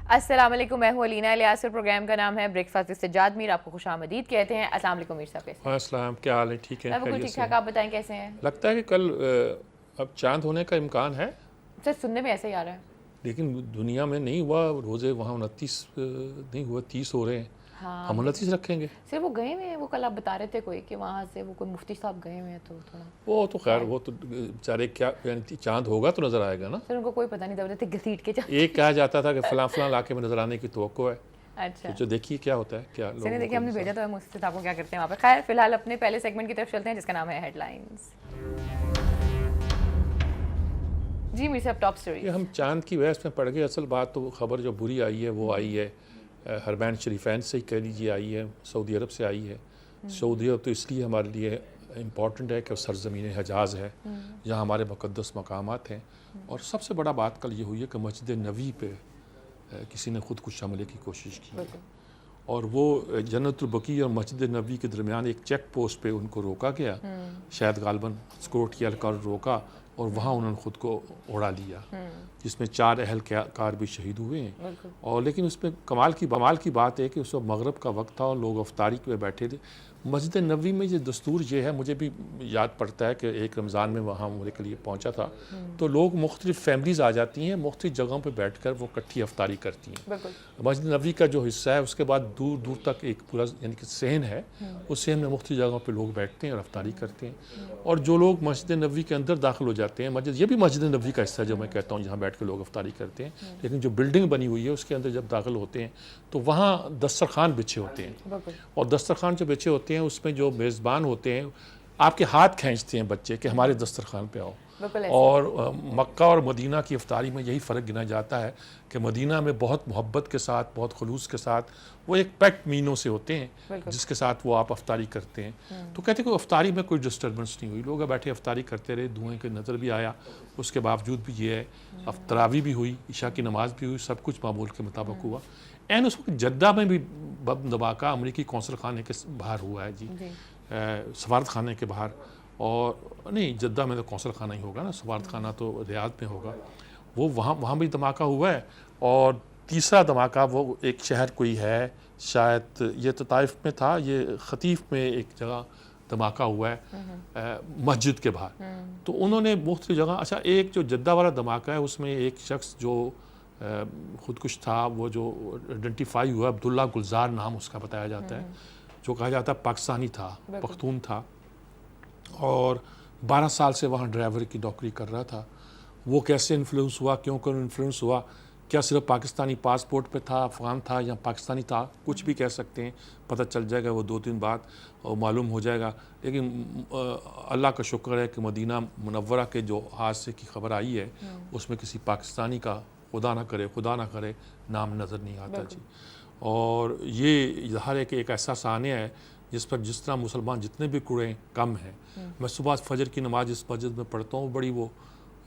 السلام علیکم، میں ہوں علینا الیاس اور پروگرام کا نام ہے بریک فاسٹ وذ سجاد میر. آپ کو خوش آمدید کہتے ہیں. السلام علیکم میر صاحب. کیسے ہیں؟ السلام، کیا حال ہے؟ ٹھیک ہے، میں بالکل ٹھیک ٹھاک. آپ بتائیں کیسے ہیں؟ لگتا ہے کہ کل اب چاند ہونے کا امکان ہے، سر سننے میں ایسے ہی آ رہا ہے، لیکن دنیا میں نہیں ہوا. روزے وہاں 29 نہیں ہوا، 30 ہو رہے ہیں. ہاں ہم 29 رکھیں گے. سر وہ گئے ہوئے ہیں، وہ کل آپ بتا رہے تھے کوئی کہ وہاں سے وہ کوئی مفتی صاحب گئے ہوئے ہیں تو تھوڑا وہ تو خیر، وہ تو بیچارے کیا یعنی چاند ہوگا تو نظر آئے گا نا. سر ان کو کوئی پتہ نہیں تھا، گھسیٹ کے ایک کہا جاتا تھا کہ فلاں فلاں علاقے میں نظر آنے کی توقع ہے. اچھا تو جو دیکھیے کیا ہوتا ہے، کیا سر دیکھیے ہم نے بھیجا تو ہے مفتی صاحب کو، کیا کرتے ہیں وہاں پہ. خیر فی الحال اپنے پہلے سیگمنٹ کی طرف چلتے ہیں جس کا نام ہے ہیڈ لائنز. جی میر صاحب، ٹاپ سٹوری. کہ ہم چاند کی بحث میں پڑ گئے. اصل بات تو خبر جو بری آئی ہے وہ آئی ہے حرمین شریفین سے ہی کہہ لیجیے آئی ہے، سعودی عرب سے آئی ہے. سعودی عرب تو اس لیے ہمارے لیے امپورٹنٹ ہے کہ سرزمین حجاز ہے، جہاں ہمارے مقدس مقامات ہیں. اور سب سے بڑا بات کل یہ ہوئی ہے کہ مسجد نبوی پہ کسی نے خودکش حملے کی کوشش کی، اور وہ جنت البقیع اور مسجد نبوی کے درمیان ایک چیک پوسٹ پہ ان کو روکا گیا. شاید غالباً سکورٹی اہلکار روکا اور وہاں انہوں نے خود کو اڑا لیا، جس میں 4 اہلکار بھی شہید ہوئے ہیں. اور لیکن اس میں کمال کی بات ہے کہ اس وقت مغرب کا وقت تھا اور لوگ افطاری پہ بیٹھے تھے. مسجد نبوی میں یہ دستور یہ ہے، مجھے بھی یاد پڑتا ہے کہ ایک رمضان میں وہاں عمرے کے لیے پہنچا تھا، تو لوگ مختلف فیملیز آ جاتی ہیں، مختلف جگہوں پہ بیٹھ کر وہ اکٹھی افطاری کرتی ہیں. مسجد نبوی کا جو حصہ ہے اس کے بعد دور دور تک ایک پورا یعنی کہ صحن ہے، اس صحن میں مختلف جگہوں پہ لوگ بیٹھتے ہیں اور افطاری کرتے ہیں. اور جو لوگ مسجد نبوی کے اندر داخل ہو جاتے ہیں، یہ بھی مسجد نبوی کا حصہ ہے جو میں کہتا ہوں جہاں بیٹھ کے لوگ افطاری کرتے ہیں، لیکن جو بلڈنگ بنی ہوئی ہے اس کے اندر جب داخل ہوتے ہیں تو وہاں دسترخوان بچھے ہوتے ہیں. اور دسترخوان جو بچھے ہوتے ہیں اس میں جو میزبان ہوتے ہیں آپ کے ہاتھ کھینچتے ہیں بچے کہ ہمارے دسترخوان پہ آؤ. اور مکہ اور مدینہ کی افطاری میں یہی فرق گنا جاتا ہے کہ مدینہ میں بہت محبت کے ساتھ، بہت خلوص کے ساتھ وہ ایک پیکٹ مینوں سے ہوتے ہیں جس کے ساتھ وہ آپ افطاری کرتے ہیں. تو کہتے ہیں کہ افطاری میں کوئی ڈسٹربنس نہیں ہوئی، لوگ بیٹھے افطاری کرتے رہے، دھوئیں کے نظر بھی آیا. اس کے باوجود بھی یہ ہے تراویح بھی ہوئی، عشاء کی نماز بھی ہوئی، سب کچھ معمول کے مطابق ہوا. اس وقت جدہ میں بھی بم دھماکہ امریکی قونصل خانے کے باہر ہوا ہے جی، سفارت خانے کے باہر. اور نہیں، جدہ میں تو قونصل خانہ ہی ہوگا نا، سفارت خانہ تو ریاض میں ہوگا. وہ وہاں بھی دھماکہ ہوا ہے. اور تیسرا دھماکہ وہ ایک شہر کوئی ہے، شاید یہ تو طائف میں تھا، یہ خطیف میں ایک جگہ دھماکہ ہوا ہے مسجد کے باہر. تو انہوں نے مختلف جگہ، اچھا ایک جو جدہ والا دھماکہ ہے اس میں ایک شخص جو خودکش تھا، وہ جو آئیڈینٹیفائی ہوا، عبداللہ گلزار نام اس کا بتایا جاتا ہے، جو کہا جاتا ہے پاکستانی تھا، پختون تھا، اور 12 سال سے وہاں ڈرائیور کی نوکری کر رہا تھا. وہ کیسے انفلوئنس ہوا، کیوں کر انفلوئنس ہوا، کیا صرف پاکستانی پاسپورٹ پہ تھا، افغان تھا یا پاکستانی تھا، کچھ بھی کہہ سکتے ہیں، پتہ چل جائے گا وہ 2-3 بعد معلوم ہو جائے گا. لیکن اللہ کا شکر ہے کہ مدینہ منورہ کے جو حادثے کی خبر آئی ہے اس میں کسی پاکستانی کا خدا نہ کرے نام نظر نہیں آتا جی. اور یہ ظاہر ہے کہ ایک ایسا سانحہ ہے جس پر جس طرح مسلمان جتنے بھی کوڑے کم ہیں. میں صبح فجر کی نماز اس مسجد میں پڑھتا ہوں، بڑی وہ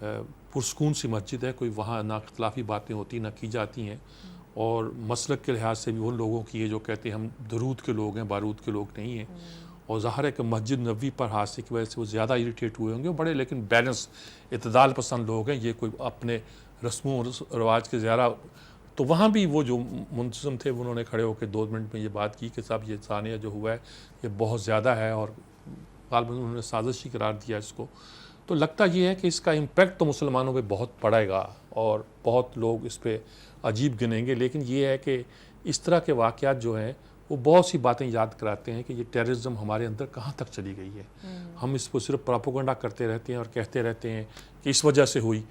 پرسکون سی مسجد ہے، کوئی وہاں نہ اختلافی باتیں ہوتی نہ کی جاتی ہیں. اور مسلک کے لحاظ سے بھی ان لوگوں کی ہے جو کہتے ہیں ہم درود کے لوگ ہیں، بارود کے لوگ نہیں ہیں. اور ظاہر ہے کہ مسجد نبوی پر حادثے کی وجہ سے وہ زیادہ اریٹیٹ ہوئے ہوں گے. بڑے لیکن بیلنس اعتدال پسند لوگ ہیں، یہ کوئی اپنے رسم و رواج کے زیادہ. تو وہاں بھی وہ جو منتظم تھے انہوں نے کھڑے ہو کے 2 منٹ میں یہ بات کی کہ صاحب یہ سانحہ جو ہوا ہے یہ بہت زیادہ ہے، اور غالباً انہوں نے سازش ہی قرار دیا اس کو. تو لگتا یہ ہے کہ اس کا امپیکٹ تو مسلمانوں پہ بہت پڑے گا اور بہت لوگ اس پہ عجیب گنیں گے. لیکن یہ ہے کہ اس طرح کے واقعات جو ہیں وہ بہت سی باتیں یاد کراتے ہیں کہ یہ ٹیررزم ہمارے اندر کہاں تک چلی گئی ہے. ہم اس کو صرف پراپوگنڈا کرتے رہتے ہیں اور کہتے رہتے ہیں کہ اس وجہ سے ہوئی.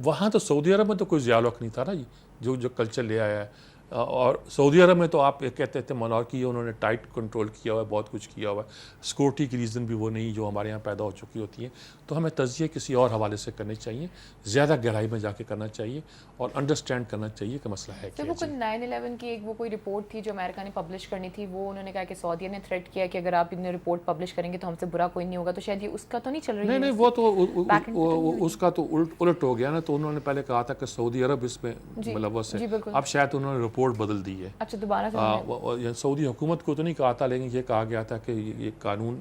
وہاں تو سعودی عرب میں تو کوئی ضیاء الحق نہیں تھا نا جی، جو کلچر لے آیا ہے. اور سعودی عرب میں تو آپ کہتے تھے منارکی، انہوں نے ٹائٹ کنٹرول کیا ہوا ہے، بہت کچھ کیا ہوا ہے. سیکورٹی کی ریزن بھی وہ نہیں جو ہمارے یہاں پیدا ہو چکی ہوتی ہیں. تو ہمیں تجزیے کسی اور حوالے سے کرنے چاہیے، زیادہ گہرائی میں جا کے کرنا چاہیے اور انڈرسٹینڈ کرنا چاہیے کہ مسئلہ ہے کیا. وہ کوئی 9/11 کی ایک وہ کوئی رپورٹ تھی جو امریکہ نے پبلش کرنی تھی، وہ انہوں نے کہا کہ سعودیہ نے تھریٹ کیا کہ اگر آپ اتنے رپورٹ پبلش کریں گے تو ہم سے برا کوئی نہیں ہوگا. تو شاید یہ اس کا تو نہیں چل رہی ہے؟ نہیں، وہ تو اس کا تو الٹ ہو گیا نا. تو انہوں نے پہلے کہا تھا کہ سعودی عرب اس میں ملوث ہے، اب شاید انہوں نے رپورٹ بدل دی ہے. اچھا دوبارہ سے سعودی حکومت کو تو نہیں کہا تھا، لیکن یہ کہا گیا تھا کہ یہ قانون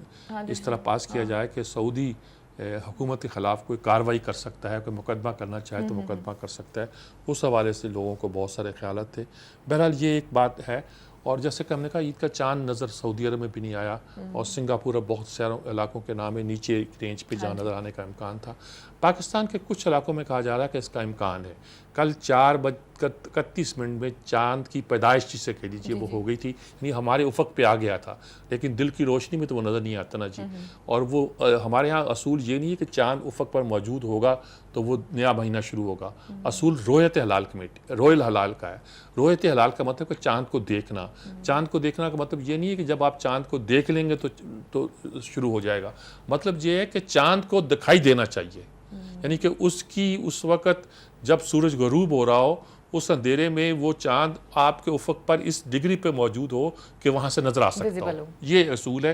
اس طرح پاس کیا جائے کہ سعودی حکومت کے خلاف کوئی کارروائی کر سکتا ہے، کوئی مقدمہ کرنا چاہے تو مقدمہ کر سکتا ہے، اس حوالے سے لوگوں کو بہت سارے خیالات تھے۔ بہرحال یہ ایک بات ہے، اور جیسے کہ ہم نے کہا عید کا چاند نظر سعودی عرب میں بھی نہیں آیا، اور سنگاپور اب بہت سارے علاقوں کے نام ہے نیچے رینج پہ جہاں نظر آنے کا امکان تھا۔ پاکستان کے کچھ علاقوں میں کہا جا رہا ہے کہ اس کا امکان ہے۔ کل 4:31 میں چاند کی پیدائش جسے کہہ لیجیے وہ ہو گئی تھی، یعنی ہمارے افق پہ آ گیا تھا، لیکن دل کی روشنی میں تو وہ نظر نہیں آتا نا جی۔ اور وہ ہمارے ہاں اصول یہ نہیں ہے کہ چاند افق پر موجود ہوگا تو وہ نیا مہینہ شروع ہوگا، اصول رویت ہلال کمیٹی رویل ہلال کا ہے۔ رویت ہلال کا مطلب کہ چاند کو دیکھنا، چاند کو دیکھنا کا مطلب یہ نہیں ہے کہ جب آپ چاند کو دیکھ لیں گے تو شروع ہو جائے گا، مطلب یہ ہے کہ چاند کو دکھائی دینا چاہیے، یعنی کہ اس وقت جب سورج غروب ہو رہا ہو اس اندھیرے میں وہ چاند آپ کے افق پر اس ڈگری پہ موجود ہو کہ وہاں سے نظر آ سکتا ہو، یہ اصول ہے۔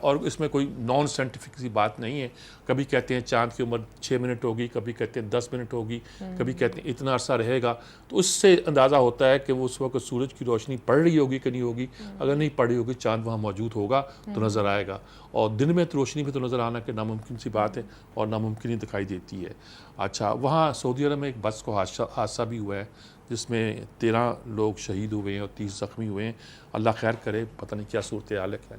اور اس میں کوئی نان سائنٹیفک سی بات نہیں ہے۔ کبھی کہتے ہیں چاند کی عمر 6 منٹ ہوگی، کبھی کہتے ہیں 10 منٹ ہوگی، کبھی کہتے ہیں اتنا عرصہ رہے گا، تو اس سے اندازہ ہوتا ہے کہ وہ اس وقت سورج کی روشنی پڑ رہی ہوگی کہ نہیں ہوگی۔ اگر نہیں پڑ رہی ہوگی چاند وہاں موجود ہوگا تو نظر آئے گا، اور دن میں تو روشنی میں تو نظر آنا کہ ناممکن سی بات ہے، اور ناممکن ہی دکھائی دیتی ہے۔ اچھا، وہاں سعودی عرب میں ایک بس کو حادثہ بھی ہوا ہے جس میں 13 لوگ شہید ہوئے ہیں اور 30 زخمی ہوئے ہیں، اللہ خیر کرے، پتہ نہیں کیا صورتحال ہے۔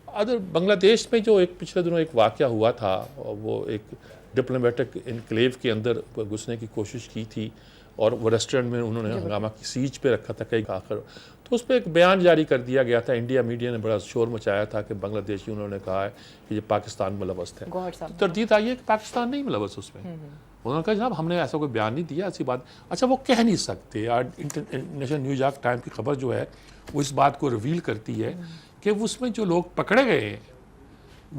ادھر بنگلہ دیش میں جو ایک پچھلے دنوں ایک واقعہ ہوا تھا، وہ ایک ڈپلومیٹک انکلیو کے اندر گھسنے کی کوشش کی تھی، اور وہ ریسٹورنٹ میں انہوں نے ہنگامہ کی سیج پہ رکھا تھا کئی آخر، تو اس پہ ایک بیان جاری کر دیا گیا تھا۔ انڈیا میڈیا نے بڑا شور مچایا تھا کہ بنگلہ دیشی انہوں نے کہا ہے کہ یہ پاکستان ملوث ہے۔ تردید آئی ہے کہ پاکستان نہیں ملوث اس میں۔ انہوں نے کہا جناب ہم نے ایسا کوئی بیان نہیں دیا، ایسی بات۔ اچھا، وہ کہہ نہیں سکتے۔ انٹرنیشنل نیو یارک ٹائم کی خبر جو ہے وہ اس بات کو ریویل کرتی ہے کہ اس میں جو لوگ پکڑے گئے ہیں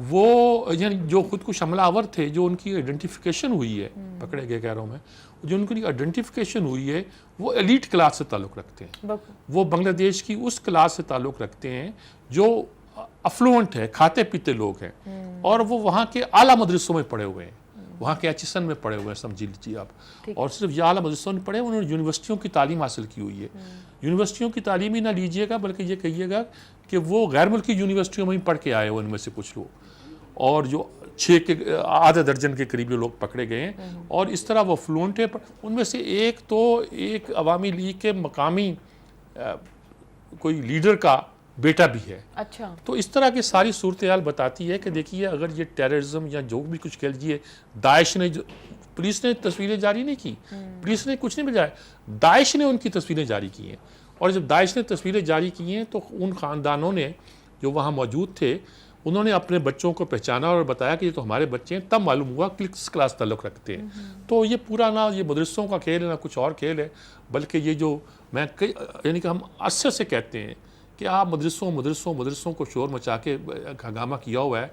وہ یعنی جو خود کش حملہ آور تھے، جو ان کی آئیڈینٹیفیکیشن ہوئی ہے، پکڑے گئے کہہ رہا ہوں میں، جو ان کی آئیڈینٹیفیکیشن ہوئی ہے وہ ایلیٹ کلاس سے تعلق رکھتے ہیں، وہ بنگلہ دیش کی اس کلاس سے تعلق رکھتے ہیں جو افلوئنٹ ہے، کھاتے پیتے لوگ ہیں، اور وہ وہاں کے اعلیٰ مدرسوں میں پڑھے ہوئے ہیں، وہاں کے ایچ ایس این میں پڑھے ہوئے ہیں، سمجھ لیجیے آپ۔ اور صرف یہ اعلیٰ مدرسوں میں پڑھے، انہوں نے یونیورسٹیوں کی تعلیم حاصل کی ہوئی ہے۔ یونیورسٹیوں کی تعلیم ہی نہ لیجیے گا بلکہ یہ کہیے گا کہ وہ غیر ملکی یونیورسٹیوں میں ہی پڑھ کے آئے ہوئے ان میں سے کچھ لوگ، اور جو 6 کے آدھے درجن کے قریب جو لوگ پکڑے گئے ہیں، اور اس طرح وہ فلوئنٹ ہے۔ ان میں سے ایک عوامی لیگ کے مقامی کوئی لیڈر کا بیٹا بھی ہے۔ اچھا، تو اس طرح کی ساری صورتحال بتاتی ہے کہ دیکھیے اگر یہ ٹیررزم یا جو بھی کچھ کہہ لیجیے، داعش نے پولیس نے تصویریں جاری نہیں کی، پولیس نے کچھ نہیں بجایا، داعش نے ان کی تصویریں جاری کی ہیں، اور جب داعش نے تصویریں جاری کی ہیں تو ان خاندانوں نے جو وہاں موجود تھے انہوں نے اپنے بچوں کو پہچانا اور بتایا کہ یہ تو ہمارے بچے ہیں، تب معلوم ہوا کہ کس کلاس تعلق رکھتے ہیں۔ تو یہ پورا نہ یہ مدرسوں کا کھیل ہے نہ کچھ اور کھیل ہے، بلکہ یہ جو میں یعنی کہ ہم عرصے سے کہتے ہیں کہ آپ مدرسوں کو شور مچا کے ہنگامہ کیا ہوا ہے،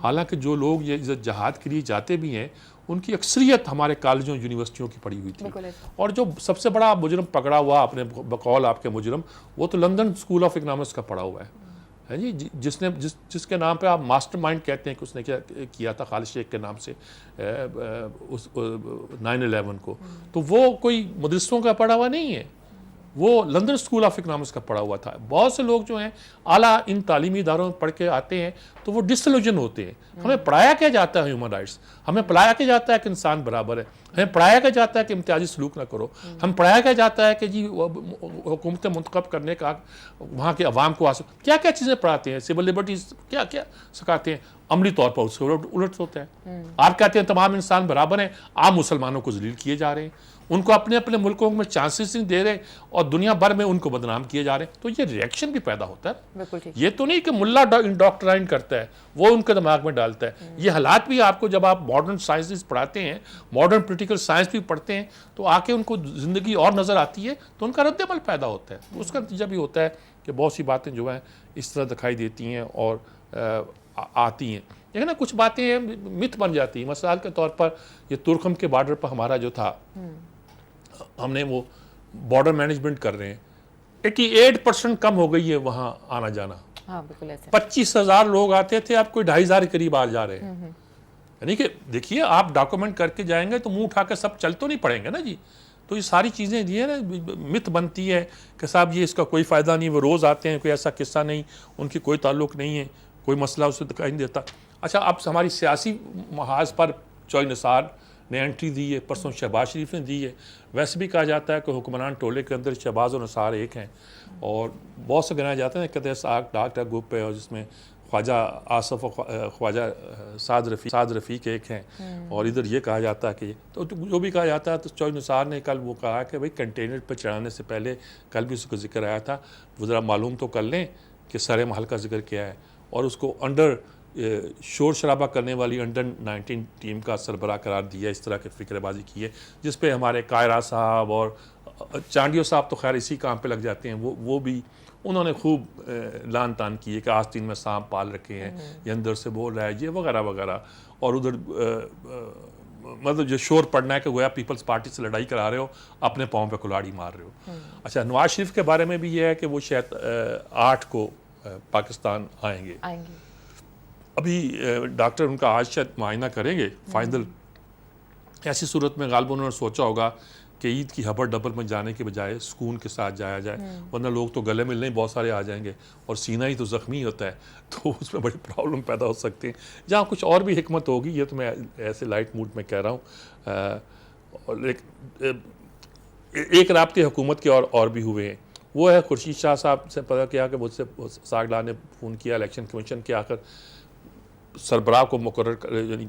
حالانکہ جو لوگ یہ جہاد کے لیے جاتے بھی ہیں ان کی اکثریت ہمارے کالجوں یونیورسٹیوں کی پڑھی ہوئی تھی، اور جو سب سے بڑا مجرم پکڑا ہوا اپنے بقول آپ کے مجرم، وہ تو لندن اسکول آف اکنامکس کا پڑھا ہوا ہے جی، جس کے نام پہ آپ ماسٹر مائنڈ کہتے ہیں کہ اس نے کیا تھا خالد شیخ کے نام سے 9/11 کو، تو وہ کوئی مدرسوں کا پڑھا ہوا نہیں ہے، وہ لندن اسکول آف اکنامکس کا پڑھا ہوا تھا۔ بہت سے لوگ جو ہیں اعلیٰ ان تعلیمی اداروں میں پڑھ کے آتے ہیں تو وہ ڈسلوجن ہوتے ہیں۔ ہمیں پڑھایا کیا جاتا ہے ہیومن رائٹس، ہمیں پڑھایا کیا جاتا ہے کہ انسان برابر ہے، ہمیں پڑھایا کیا جاتا ہے کہ امتیازی سلوک نہ کرو، ہم پڑھایا کیا جاتا ہے کہ جی حکومتیں منتخب کرنے کا وہاں کے عوام کو کیا کیا چیزیں پڑھاتے ہیں، سول لبرٹیز کیا کیا سکھاتے ہیں، عملی طور پر اس سے الٹ ہوتا ہے۔ آپ کہتے ہیں تمام انسان برابر ہیں، آپ مسلمانوں کو ذلیل کیے جا رہے ہیں، ان کو اپنے اپنے ملکوں میں چانسز نہیں دے رہے، اور دنیا بھر میں ان کو بدنام کیے جا رہے ہیں، تو یہ ریئیکشن بھی پیدا ہوتا ہے۔ یہ تو نہیں کہ ملا انڈاکٹرائن کرتا ہے، وہ ان کے دماغ میں ڈالتا ہے۔ یہ حالات بھی آپ کو جب آپ ماڈرن سائنسز پڑھاتے ہیں، ماڈرن پولیٹیکل سائنس بھی پڑھتے ہیں، تو آ کے ان کو زندگی اور نظر آتی ہے، تو ان کا رد عمل پیدا ہوتا ہے۔ اس کا نتیجہ بھی ہوتا ہے کہ بہت سی باتیں جو ہیں اس طرح دکھائی دیتی ہیں اور آتی ہیں، لیکن کچھ باتیں مت بن جاتی ہیں۔ مثال کے طور پر یہ ترکھم کے بارڈر پر ہمارا جو تھا، ہم نے وہ بارڈر مینجمنٹ کر رہے ہیں، 88% کم ہو گئی ہے وہاں آنا جانا۔ 25,000 لوگ آتے تھے، اب کوئی 2,500 قریب آ جا رہے ہیں۔ یعنی کہ دیکھیے آپ ڈاکومنٹ کر کے جائیں گے تو منہ اٹھا کے سب چل تو نہیں پڑیں گے نا جی۔ تو یہ ساری چیزیں یہ نا مت بنتی ہے کہ صاحب یہ اس کا کوئی فائدہ نہیں، وہ روز آتے ہیں، کوئی ایسا قصہ نہیں، ان کی کوئی تعلق نہیں ہے، کوئی مسئلہ اسے دکھائی نہیں دیتا. اچھا اب ہماری سیاسی محاذ پر چوئی نثار نے انٹری دی ہے, پرسوں شہباز شریف نے دی ہے. ویسے بھی کہا جاتا ہے کہ حکمران ٹولے کے اندر شہباز اور نثار ایک ہیں, اور بہت سے گنائے جاتے ہیں کہ ڈاکٹر گروپ ہے, اور جس میں خواجہ آصف و خواجہ سعد رفیق ایک ہیں, اور ادھر یہ کہا جاتا ہے کہ تو جو بھی کہا جاتا ہے. تو چوئی نثار نے کل وہ کہا کہ بھئی کنٹینر پہ چڑھانے سے پہلے, کل بھی اس کا ذکر آیا تھا, وہ ذرا معلوم تو کر لیں کہ سر محل کا ذکر کیا ہے, اور اس کو انڈر شور شرابہ کرنے والی انڈر 19 ٹیم کا سربراہ قرار دیا. اس طرح کی فکر بازی کی ہے جس پہ ہمارے قائرہ صاحب اور چانڈیو صاحب تو خیر اسی کام پہ لگ جاتے ہیں, وہ بھی انہوں نے خوب لان تان کی ہے کہ آستین میں سانپ پال رکھے ہیں, یہ اندر سے بول رہا ہے یہ وغیرہ وغیرہ. اور ادھر مطلب جو شور پڑنا ہے کہ گویا پیپلز پارٹی سے لڑائی کرا رہے ہو, اپنے پاؤں پہ کلاڑی مار رہے ہو. اچھا نواز شریف کے بارے میں بھی یہ ہے کہ وہ شاید 8 کو پاکستان آئیں گے. ابھی ڈاکٹر ان کا آج شاید معائنہ کریں گے فائنل. ایسی صورت میں غالباً انہوں نے سوچا ہوگا کہ عید کی حبر ڈبر میں جانے کے بجائے سکون کے ساتھ جایا جائے, ورنہ لوگ تو گلے ملنے بہت سارے آ جائیں گے, اور سینہ ہی تو زخمی ہوتا ہے, تو اس میں بڑی پرابلم پیدا ہو سکتے ہیں. جہاں کچھ اور بھی حکمت ہوگی, یہ تو میں ایسے لائٹ موڈ میں کہہ رہا ہوں. ایک رابطے حکومت کے اور بھی ہوئے ہیں, وہ ہے خورشید شاہ صاحب سے پتہ کیا کہ مجھ سے ساگ ڈار نے فون کیا الیکشن کمیشن کے آخر سربراہ کو مقرر یعنی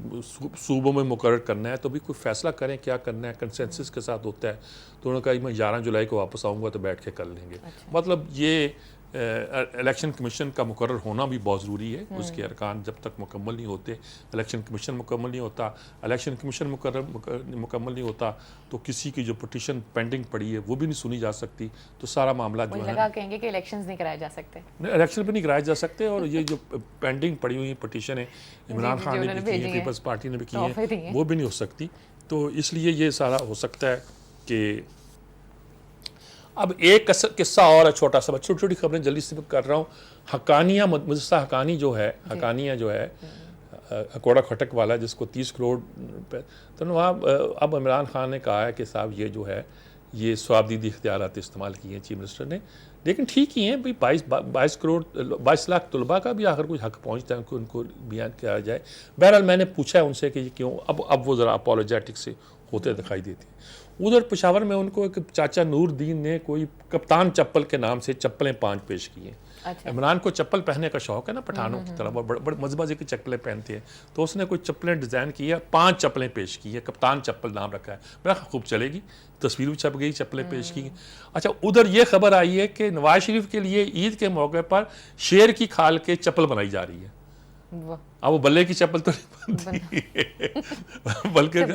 صوبوں میں مقرر کرنا ہے, تو بھی کوئی فیصلہ کریں کیا کرنا ہے, کنسنسس کے ساتھ ہوتا ہے. تو انہوں نے کہا میں 11 جولائی کو واپس آؤں گا تو بیٹھ کے کر لیں گے. مطلب یہ الیکشن کمیشن کا مقرر ہونا بھی بہت ضروری ہے. اس کے ارکان جب تک مکمل نہیں ہوتے, الیکشن کمیشن مکمل نہیں ہوتا, الیکشن کمیشن مکمل نہیں ہوتا تو کسی کی جو پٹیشن پینڈنگ پڑی ہے وہ بھی نہیں سنی جا سکتی. تو سارا معاملہ جو ہے لگا کہیں گے کہ الیکشنز نہیں کرائے جا سکتے, الیکشن بھی نہیں کرائے جا سکتے. اور یہ جو پینڈنگ پڑی ہوئی پٹیشن ہے عمران خان نے بھی کی ہے, پیپلز پارٹی نے بھی کی ہے, وہ بھی نہیں ہو سکتی. تو اس لیے یہ سارا ہو سکتا ہے کہ اب ایک قصہ اور ہے چھوٹا سا, چھوٹی چھوٹی خبریں جلدی سے کر رہا ہوں. حقانیہ مدرسہ حقانی جو ہے, حقانیہ جو ہے اکوڑا کھٹک والا جس کو 30 کروڑ روپے, تو وہاں اب عمران خان نے کہا ہے کہ صاحب یہ جو ہے یہ ثوابدیدی اختیارات استعمال کیے ہیں چیف منسٹر نے, لیکن ٹھیک ہی ہیں بھائی 22 لاکھ طلباء کا بھی آخر کوئی حق پہنچتا ہے ان کو بیان کیا جائے. بہرحال میں نے پوچھا ہے ان سے کہ یہ کیوں, اب وہ ذرا اپولوجیٹک سے ہوتے دکھائی دیتے ہیں. ادھر پشاور میں ان کو ایک چاچا نور دین نے کوئی کپتان چپل کے نام سے چپلیں 5 پیش کی ہیں. عمران کو چپل پہننے کا شوق ہے نا پٹھانوں کی طرح, بڑے مزے کی چپلیں پہنتے ہیں, تو اس نے کوئی چپلیں ڈیزائن کی ہے, 5 چپلیں پیش کی ہے, کپتان چپل نام رکھا ہے. میرا خوب چلے گی, تصویر بھی چھپ گئی, چپلیں پیش کی. اچھا ادھر یہ خبر آئی ہے کہ نواز شریف کے لیے عید کے موقع پر شیر کی کھال کے چپل بنائی جا رہی ہے. اب وہ بلے کی چپل تو نہیں بنتی بلکہ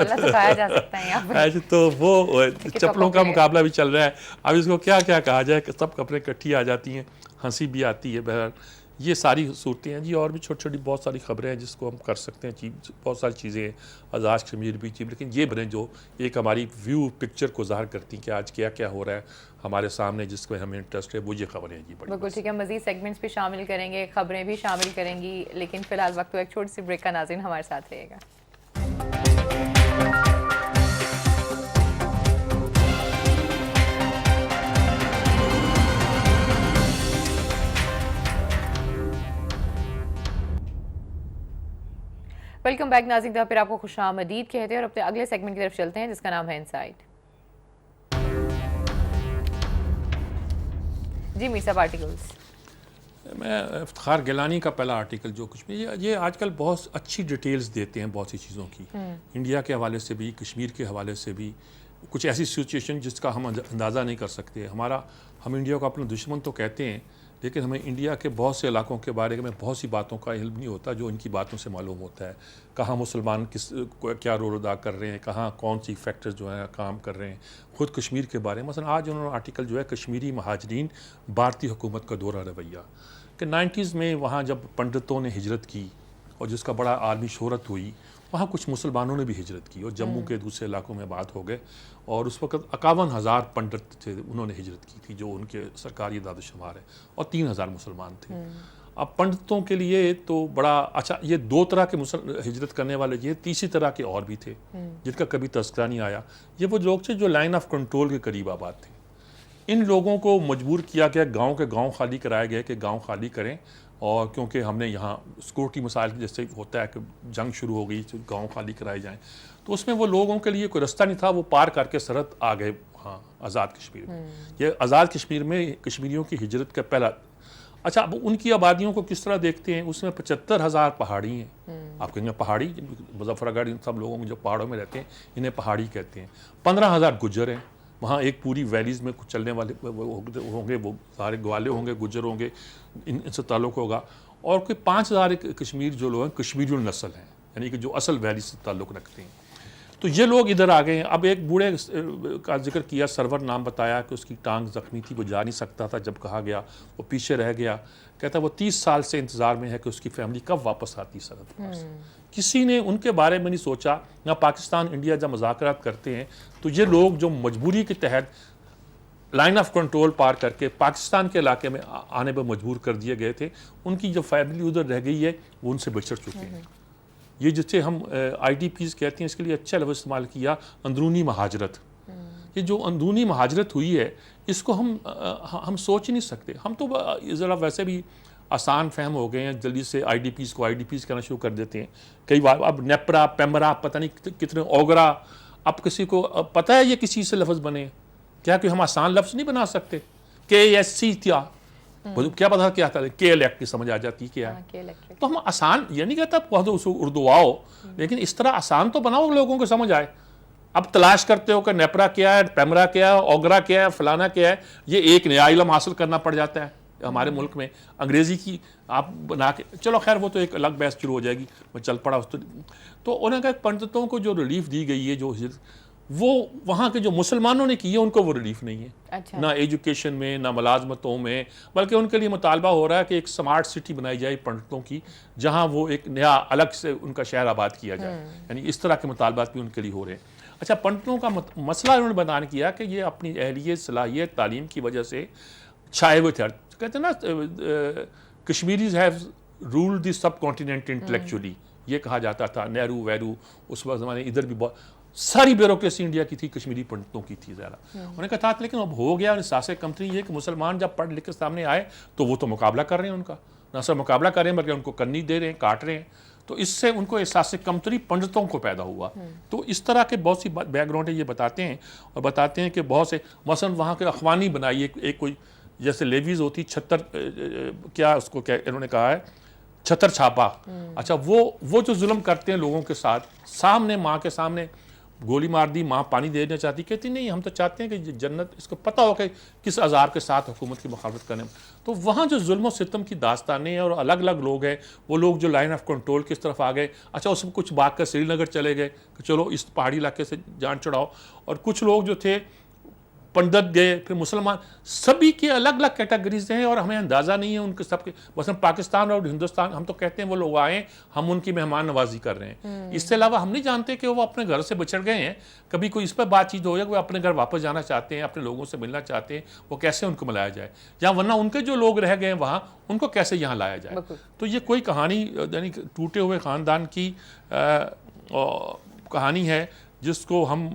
تو وہ چپلوں کا مقابلہ بھی چل رہا ہے. اب اس کو کیا کیا کہا جائے کہ سب کپڑے کٹھی آ جاتی ہیں, ہنسی بھی آتی ہے. بہرحال یہ ساری صورتیں ہیں جی, اور بھی چھوٹی چھوٹی بہت ساری خبریں ہیں جس کو ہم کر سکتے ہیں, بہت ساری چیزیں ہیں, آزاد کشمیر بھی چیز, لیکن یہ بڑے جو ایک ہماری ویو پکچر کو ظاہر کرتی ہیں کہ آج کیا کیا ہو رہا ہے ہمارے سامنے, جس میں ہمیں انٹرسٹ ہے, وہ یہ خبریں ہیں جی. بالکل ٹھیک ہے, مزید سیگمنٹس بھی شامل کریں گے, خبریں بھی شامل کریں گی, لیکن فی الحال وقت ایک چھوٹی سی بریک کا. ناظرین ہمارے ساتھ رہے گا. ویلکم بیک ناظرین, پھر آپ کو خوش آمدید کہتے ہیں اور اپنے اگلے سیگمنٹ کی طرف چلتے ہیں جس کا نام ہے انسائٹ. جی میر صاحب, آرٹیکلز. میں افتخار گیلانی کا پہلا آرٹیکل جو کچھ بھی, یہ آج کل بہت اچھی ڈیٹیلز دیتے ہیں بہت سی چیزوں کی, انڈیا کے حوالے سے بھی, کشمیر کے حوالے سے بھی, کچھ ایسی سچویشن جس کا ہم اندازہ نہیں کر سکتے. ہم انڈیا کو اپنا دشمن تو کہتے ہیں, لیکن ہمیں انڈیا کے بہت سے علاقوں کے بارے میں بہت سی باتوں کا علم نہیں ہوتا جو ان کی باتوں سے معلوم ہوتا ہے. کہاں مسلمان کیا رول ادا کر رہے ہیں, کہاں کون سی فیکٹر جو ہیں کام کر رہے ہیں. خود کشمیر کے بارے میں مثلا آج انہوں نے آرٹیکل جو ہے کشمیری مہاجرین بھارتی حکومت کا دورہ رویہ, کہ 90s میں وہاں جب پنڈتوں نے ہجرت کی اور جس کا بڑا عالمی شہرت ہوئی, وہاں کچھ مسلمانوں نے بھی ہجرت کی اور جموں کے دوسرے علاقوں میں بات ہو گئے, اور اس وقت 51,000 پنڈت تھے, انہوں نے ہجرت کی تھی جو ان کے سرکاری اعداد و شمار ہے, اور 3,000 مسلمان تھے. اب پنڈتوں کے لیے تو بڑا اچھا, یہ 2 طرح کے ہجرت کرنے والے, یہ تیسری طرح کے اور بھی تھے جن کا کبھی تذکرہ نہیں آیا. یہ وہ لوگ تھے جو لائن آف کنٹرول کے قریب آباد تھے. ان لوگوں کو مجبور کیا گیا, گاؤں کے گاؤں خالی کرائے گئے کہ گاؤں خالی کریں, اور کیونکہ ہم نے یہاں سیکورٹی مسائل جیسے ہوتا ہے کہ جنگ شروع ہو گئی گاؤں خالی کرائے جائیں، تو اس میں وہ لوگوں کے لیے کوئی رستہ نہیں تھا، وہ پار کر کے سرحد آ گئے وہاں آزاد کشمیر میں. یہ آزاد کشمیر میں کشمیریوں کی ہجرت کا پہلا. اچھا اب ان کی آبادیوں کو کس طرح دیکھتے ہیں؟ اس میں 75,000 پہاڑی ہیں. آپ کہیں گے پہاڑی؟ مظفر گڑھ ان سب لوگوں میں جو پہاڑوں میں رہتے ہیں انہیں پہاڑی کہتے ہیں. 15,000 گجر ہیں وہاں، ایک پوری ویلیز میں کچھ چلنے والے ہوں گے، وہ سارے گوالے ہوں گے، گجر ہوں گے، ان سے تعلق ہوگا. اور کوئی 5,000 کشمیر جو لوگ ہیں کشمیری النسل ہیں، یعنی کہ جو اصل ویلی سے تعلق رکھتے ہیں. تو یہ لوگ ادھر آ گئے ہیں. اب ایک بوڑھے کا ذکر کیا، سرور نام بتایا کہ اس کی ٹانگ زخمی تھی، وہ جا نہیں سکتا تھا. جب کہا گیا وہ پیچھے رہ گیا. کہتا وہ 30 سال سے انتظار میں ہے کہ اس کی فیملی کب واپس آتی سرحد پار سے. کسی نے ان کے بارے میں نہیں سوچا. نہ پاکستان انڈیا جب مذاکرات کرتے ہیں تو یہ لوگ جو مجبوری کے تحت لائن آف کنٹرول پار کر کے پاکستان کے علاقے میں آنے پر مجبور کر دیے گئے تھے، ان کی جو فیملی ادھر رہ گئی ہے وہ ان سے بچڑ چکے ہیں. یہ جسے ہم آئی ڈی پیز کہتے ہیں، اس کے لیے اچھا لفظ استعمال کیا، اندرونی مہاجرت. یہ جو اندرونی مہاجرت ہوئی ہے اس کو ہم سوچ ہی نہیں سکتے. ہم تو ذرا ویسے بھی آسان فہم ہو گئے ہیں، جلدی سے آئی ڈی پیز کو آئی ڈی پیز کہنا شروع کر دیتے ہیں. کئی بار اب نیپرا، پیمرا، پتہ نہیں کتنے، اوگرا، اب کسی کو پتہ ہے یہ کس چیز سے لفظ بنے؟ کیا کہ ہم آسان لفظ نہیں بنا سکتے؟ KSC تھا، کیا پتا کیا تھا؟ کے الیکٹرک سمجھ آ جاتی کیا ہے. تو ہم آسان یہ نہیں کہتا اردو آؤ، لیکن اس طرح آسان تو بناؤ لوگوں کو سمجھ آئے. اب تلاش کرتے ہو کہ نیپرا کیا ہے، پیمرا کیا ہے، اوگرا کیا ہے، فلانا کیا ہے. یہ ایک نیا علم حاصل کرنا پڑ جاتا ہے ہمارے ملک میں. انگریزی کی آپ بنا کے چلو، خیر وہ تو ایک الگ بحث شروع ہو جائے گی، وہ چل پڑا اس تو انہوں نے کہا پنڈتوں کو جو ریلیف دی گئی ہے، جو وہ وہاں کے جو مسلمانوں نے کی ہے ان کو وہ ریلیف نہیں ہے. نہ ایجوکیشن میں، نہ ملازمتوں میں، بلکہ ان کے لیے مطالبہ ہو رہا ہے کہ ایک سمارٹ سٹی بنائی جائے پنڈتوں کی، جہاں وہ ایک نیا الگ سے ان کا شہر آباد کیا جائے. یعنی اس طرح کے مطالبات بھی ان کے لیے ہو رہے ہیں. اچھا پنڈتوں کا مسئلہ انہوں نے بیان کیا کہ یہ اپنی اہلیت، صلاحیت، تعلیم کی وجہ سے چھائے ہوئے تھے. کہتے ہیں نا Kashmiris have ruled the subcontinent intellectually, یہ کہا جاتا تھا. نہرو ویرو اس وقت زمانے ادھر بھی بہت ساری بیوروکریسی انڈیا کی تھی، کشمیری پنڈتوں کی تھی زیادہ. انہوں نے کہا تھا لیکن اب ہو گیا. احساس کمتری یہ کہ مسلمان جب پڑھ لکھ کے سامنے آئے تو وہ تو مقابلہ کر رہے ہیں، ان کا نہ صرف مقابلہ کر رہے ہیں بلکہ ان کو کرنی دے رہے ہیں، کاٹ رہے ہیں. تو اس سے ان کو احساس کمتری پنڈتوں کو پیدا ہوا. تو اس طرح کے بہت سی بیک گراؤنڈ یہ بتاتے ہیں، اور بتاتے ہیں کہ بہت سے مثلاً وہاں کے اخوانی بنائی، ایک کوئی جیسے لیویز ہوتی، چھتر کیا اس کو انہوں نے کہا ہے چھتر چھاپا. اچھا وہ جو ظلم کرتے ہیں لوگوں کے ساتھ، سامنے ماں کے سامنے گولی مار دی، ماں پانی دینا چاہتی، کہتی نہیں ہم تو چاہتے ہیں کہ جنت، اس کو پتہ ہو کہ کس عذاب کے ساتھ حکومت کی مخالفت کرنے. تو وہاں جو ظلم و ستم کی داستانیں اور الگ الگ لوگ ہیں، وہ لوگ جو لائن آف کنٹرول کس طرف آ گئے. اچھا اس میں کچھ بھاگ کر سری نگر چلے گئے کہ چلو اس پہاڑی علاقے سے جان چڑھاؤ. اور کچھ لوگ جو تھے پنڈت گئے، پھر مسلمان، سبھی کے الگ الگ کیٹیگریز ہیں اور ہمیں اندازہ نہیں ہے ان کے سب کے. مثلا پاکستان اور ہندوستان، ہم تو کہتے ہیں وہ لوگ آئے، ہم ان کی مہمان نوازی کر رہے ہیں. اس سے علاوہ ہم نہیں جانتے کہ وہ اپنے گھر سے بچھڑ گئے ہیں. کبھی کوئی اس پہ بات چیت ہو جائے کہ وہ اپنے گھر واپس جانا چاہتے ہیں، اپنے لوگوں سے ملنا چاہتے ہیں، وہ کیسے ان کو ملایا جائے، یا ورنہ ان کے جو لوگ رہ گئے ہیں وہاں ان کو کیسے یہاں لایا جائے. تو یہ کوئی کہانی یعنی ٹوٹے ہوئے خاندان کی کہانی ہے جس کو ہم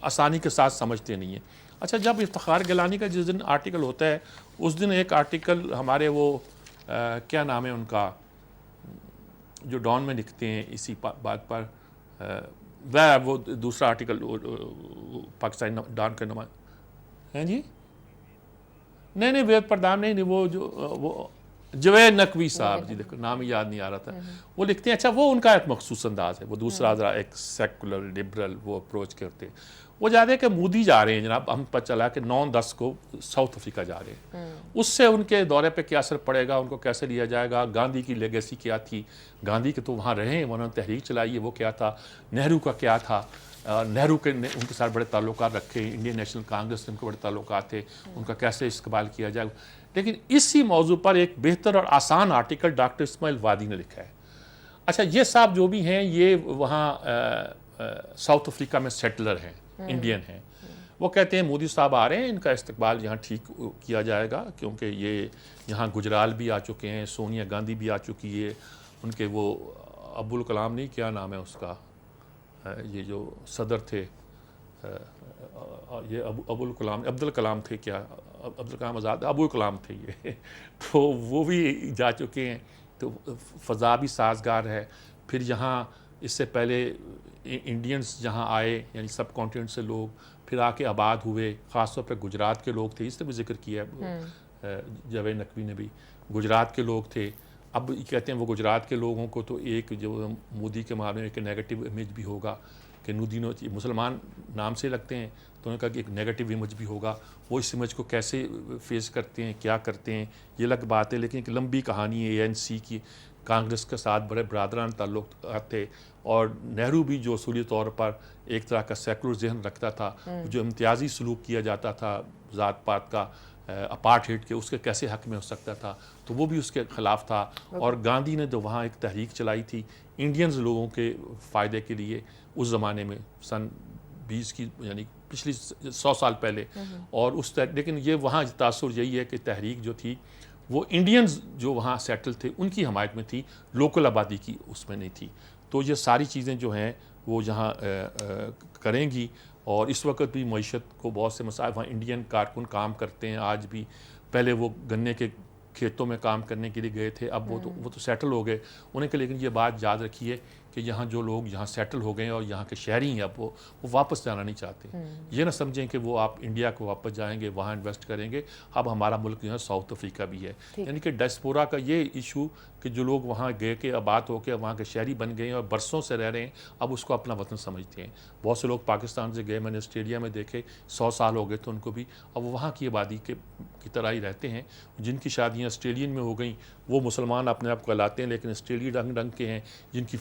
آسانی کے ساتھ سمجھتے نہیں ہیں. اچھا جب افتخار گیلانی کا جس دن آرٹیکل ہوتا ہے، اس دن ایک آرٹیکل ہمارے وہ کیا نام ہے ان کا جو ڈان میں لکھتے ہیں اسی بات پر، وہ دوسرا آرٹیکل پاکستانی ڈان کا نام ہے جی، نہیں وید پردھان نہیں، وہ جو وہ جوید نقوی صاحب، جی دیکھو نام یاد نہیں آ رہا تھا، وہ لکھتے ہیں. اچھا وہ ان کا ایک مخصوص انداز ہے، وہ دوسرا ذرا ایک سیکولر لبرل وہ اپروچ کرتے ہیں. وہ جاتے کہ مودی جا رہے ہیں جناب، ہم پتہ چلا کہ 9-10 کو ساؤتھ افریقہ جا رہے ہیں. اس سے ان کے دورے پہ کیا اثر پڑے گا، ان کو کیسے لیا جائے گا. گاندھی کی لیگیسی کیا تھی، گاندھی کے تو وہاں رہے ہیں، انہوں نے تحریک چلائی ہے، وہ کیا تھا. نہرو کا کیا تھا، نہرو کے ان کے ساتھ بڑے تعلقات رکھے، انڈین نیشنل کانگریس سے ان کے بڑے تعلقات تھے، ان کا کیسے استقبال کیا جائے. لیکن اسی موضوع پر ایک بہتر اور آسان آرٹیکل ڈاکٹر اسماعیل وادی نے لکھا ہے. اچھا یہ صاحب جو بھی ہیں یہ وہاں ساؤتھ افریقہ میں سیٹلر ہیں، انڈین ہیں. وہ کہتے ہیں مودی صاحب آ رہے ہیں، ان کا استقبال یہاں ٹھیک کیا جائے گا، کیونکہ یہ یہاں گجرال بھی آ چکے ہیں، سونیا گاندھی بھی آ چکی ہے، ان کے وہ ابوالکلام نہیں کیا نام ہے اس کا، یہ جو صدر تھے یہ عبد الکلام تھے کیا، عبد الکلام آزاد، ابو کلام تھے یہ تو وہ بھی جا چکے ہیں. تو فضا بھی سازگار ہے. پھر یہاں اس سے پہلے انڈینز جہاں آئے یعنی سب کانٹیننٹ سے لوگ پھر آ کے آباد ہوئے، خاص طور پہ گجرات کے لوگ تھے، اس نے بھی ذکر کیا جاوید نقوی نے بھی، گجرات کے لوگ تھے. اب کہتے ہیں وہ گجرات کے لوگوں کو تو ایک جو مودی کے معاملے میں ایک نیگیٹو امیج بھی ہوگا کہ مسلمان نام سے لگتے ہیں، تو انہوں نے کہا کہ ایک نیگیٹو امیج بھی ہوگا. وہ اس امیج کو کیسے فیس کرتے ہیں، کیا کرتے ہیں، یہ الگ بات ہے. لیکن ایک لمبی کہانی ہے ANC کی، کانگریس کے ساتھ بڑے برادران تعلقات تھے، اور نہرو بھی جو اصولی طور پر ایک طرح کا سیکولر ذہن رکھتا تھا، جو امتیازی سلوک کیا جاتا تھا ذات پات کا، اپارٹھیڈ کے، اس کے کیسے حق میں ہو سکتا تھا، تو وہ بھی اس کے خلاف تھا. اور گاندھی نے جو وہاں ایک تحریک چلائی تھی انڈینز لوگوں کے فائدے کے لیے اس زمانے میں، سن 20 کی یعنی پچھلی 100 سال پہلے، اور لیکن یہ وہاں تاثر یہی ہے کہ تحریک جو تھی وہ انڈینز جو وہاں سیٹل تھے ان کی حمایت میں تھی، لوکل آبادی کی اس میں نہیں تھی. تو یہ ساری چیزیں جو ہیں وہ یہاں کریں گی. اور اس وقت بھی معیشت کو بہت سے مسائل، وہاں انڈین کارکن کام کرتے ہیں آج بھی. پہلے وہ گنے کے کھیتوں میں کام کرنے کے لیے گئے تھے، اب وہ تو سیٹل ہو گئے انہیں کہ. لیکن یہ بات یاد رکھیے کہ یہاں جو لوگ یہاں سیٹل ہو گئے ہیں اور یہاں کے شہری ہیں، اب وہ واپس جانا نہیں چاہتے. یہ نہ سمجھیں کہ وہ آپ انڈیا کو واپس جائیں گے، وہاں انویسٹ کریں گے. اب ہمارا ملک جو ہے ساؤتھ افریقہ بھی ہے، یعنی کہ ڈائسپورا کا یہ ایشو کہ جو لوگ وہاں گئے کے آباد ہو کے وہاں کے شہری بن گئے ہیں اور برسوں سے رہ رہے ہیں، اب اس کو اپنا وطن سمجھتے ہیں. بہت سے لوگ پاکستان سے گئے، میں نے آسٹریلیا میں دیکھے 100 سال ہو گئے تو ان کو بھی اب وہاں کی آبادی کی طرح ہی رہتے ہیں. جن کی شادیاں آسٹریلین میں ہو گئیں وہ مسلمان اپنے آپ کو کہلاتے ہیں، لیکن آسٹریلی رنگ کے ہیں. جن کی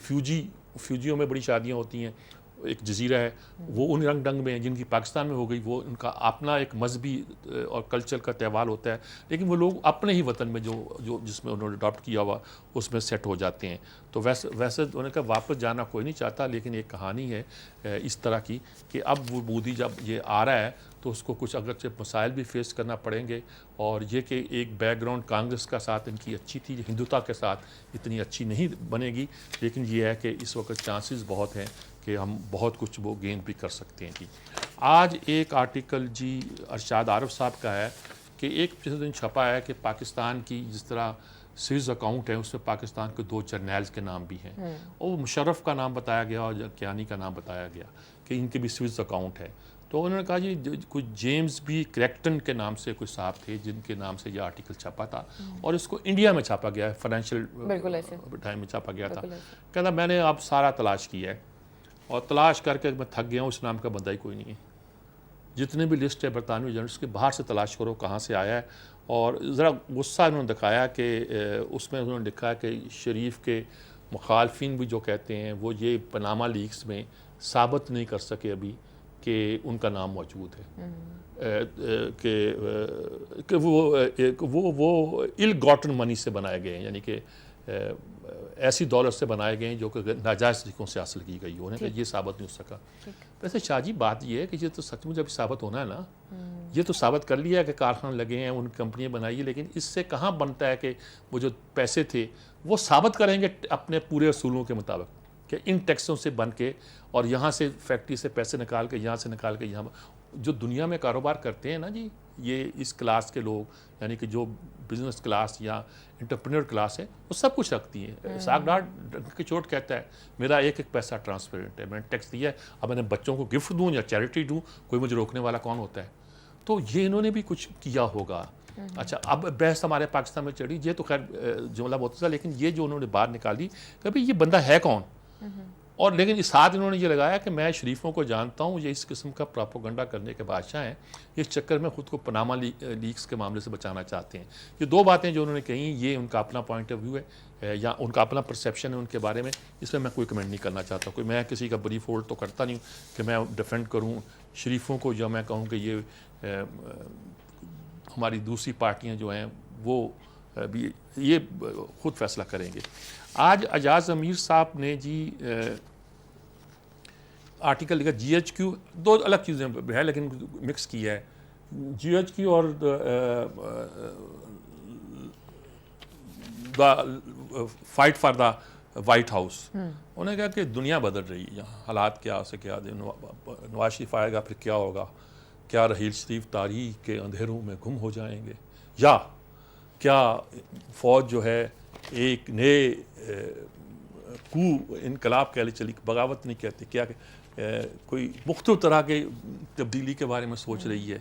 فیوجیوں میں بڑی شادیاں ہوتی ہیں، ایک جزیرہ ہے، وہ ان رنگ میں ہیں. جن کی پاکستان میں ہو گئی وہ ان کا اپنا ایک مذہبی اور کلچر کا تہوار ہوتا ہے، لیکن وہ لوگ اپنے ہی وطن میں جو جس میں انہوں نے اڈاپٹ کیا ہوا اس میں سیٹ ہو جاتے ہیں. تو ویسے انہوں نے کہا واپس جانا کوئی نہیں چاہتا، لیکن ایک کہانی ہے اس طرح کی کہ اب وہ مودی جب یہ آ رہا ہے تو اس کو کچھ اگرچہ مسائل بھی فیس کرنا پڑیں گے. اور یہ کہ ایک بیک گراؤنڈ کانگریس کا ساتھ ان کی اچھی تھی، ہندوتا کے ساتھ اتنی اچھی نہیں بنے گی، لیکن یہ ہے کہ اس وقت چانسز بہت ہیں کہ ہم بہت کچھ وہ گین بھی کر سکتے ہیں. جی آج ایک آرٹیکل جی ارشاد عارف صاحب کا ہے کہ ایک پچھلے دن چھپا ہے کہ پاکستان کی جس طرح سوئز اکاؤنٹ ہے اس میں پاکستان کے 2 جرنیلز کے نام بھی ہیں، اور مشرف کا نام بتایا گیا اور کیانی کا نام بتایا گیا کہ ان کے بھی سوئز اکاؤنٹ ہے. تو انہوں نے کہا جی کچھ جیمز بی کریکٹن کے نام سے کچھ صاحب تھے جن کے نام سے یہ آرٹیکل چھپا تھا، اور اس کو انڈیا میں چھاپا گیا ہے، فائنینشیل ٹائم میں چھاپا گیا تھا. کہتا میں نے اب سارا تلاش کیا ہے اور تلاش کر کے میں تھک گیا ہوں، اس نام کا بندہ ہی کوئی نہیں ہے. جتنے بھی لسٹ ہے برطانوی جرنلس کے باہر سے تلاش کرو کہاں سے آیا ہے. اور ذرا غصہ انہوں نے دکھایا کہ اس میں انہوں نے لکھا کہ شریف کے مخالفین بھی جو کہتے ہیں وہ یہ پاناما لیکس میں ثابت نہیں کر سکے ابھی کہ ان کا نام موجود ہے، کہ وہ ال گاٹن منی سے بنائے گئے ہیں، یعنی کہ ایسی دولت سے بنائے گئے ہیں جو کہ ناجائز طریقوں سے حاصل کی گئی. انہوں نے کہا یہ ثابت نہیں ہو سکا. ویسے شاہ جی بات یہ ہے کہ یہ تو سچ مجھ ابھی ثابت ہونا ہے نا، یہ تو ثابت کر لیا ہے کہ کارخانے لگے ہیں، ان کمپنیاں بنائی ہیں، لیکن اس سے کہاں بنتا ہے کہ وہ جو پیسے تھے وہ ثابت کریں گے اپنے پورے اصولوں کے مطابق کہ ان ٹیکسوں سے بن کے اور یہاں سے فیکٹری سے پیسے نکال کے یہاں سے نکال کے یہاں جو دنیا میں کاروبار کرتے ہیں نا جی، یہ اس کلاس کے لوگ یعنی کہ جو بزنس کلاس یا انٹرپرینور کلاس ہے وہ سب کچھ رکھتی ہیں. ساگ ڈاٹ کے چوٹ کہتا ہے میرا ایک پیسہ ٹرانسپیرنٹ ہے، میں نے ٹیکس دیا ہے، اب میں نے بچوں کو گفٹ دوں یا چیریٹی دوں، کوئی مجھے روکنے والا کون ہوتا ہے. تو یہ انہوں نے بھی کچھ کیا ہوگا. اچھا اب بحث ہمارے پاکستان میں چڑھی، یہ تو خیر جملہ بہت تھا، لیکن یہ جو انہوں نے باہر نکالی کہ بھئی یہ بندہ ہے کون. اور لیکن اس ساتھ انہوں نے یہ لگایا کہ میں شریفوں کو جانتا ہوں، یہ اس قسم کا پراپوگنڈا کرنے کے بادشاہ ہیں، اس چکر میں خود کو پاناما لیکس کے معاملے سے بچانا چاہتے ہیں. یہ 2 باتیں جو انہوں نے کہیں، یہ ان کا اپنا پوائنٹ آف ویو ہے یا ان کا اپنا پرسیپشن ہے ان کے بارے میں، اس میں کوئی کمنٹ نہیں کرنا چاہتا. میں کسی کا بریف ہولڈ تو کرتا نہیں ہوں کہ میں ڈیفینڈ کروں شریفوں کو، یا میں کہوں کہ یہ ہماری دوسری پارٹیاں جو ہیں وہ بھی یہ خود فیصلہ کریں گے. آج اعجاز امیر صاحب نے جی آرٹیکل لکھا GHQ، 2 الگ چیزیں ہے لیکن مکس کی ہے. GHQ اور fight for the white house. انہوں نے کہا کہ دنیا بدل رہی ہے یہاں, حالات کیا سے کیا, نواز شریف آئے گا پھر کیا ہوگا, کیا رحیل شریف تاریخ کے اندھیروں میں گم ہو جائیں گے, یا کیا فوج جو ہے ایک نئے انقلاب کہہ لے چلی, بغاوت نہیں کہتے, کیا کوئی مختلف طرح کے تبدیلی کے بارے میں سوچ رہی ہے.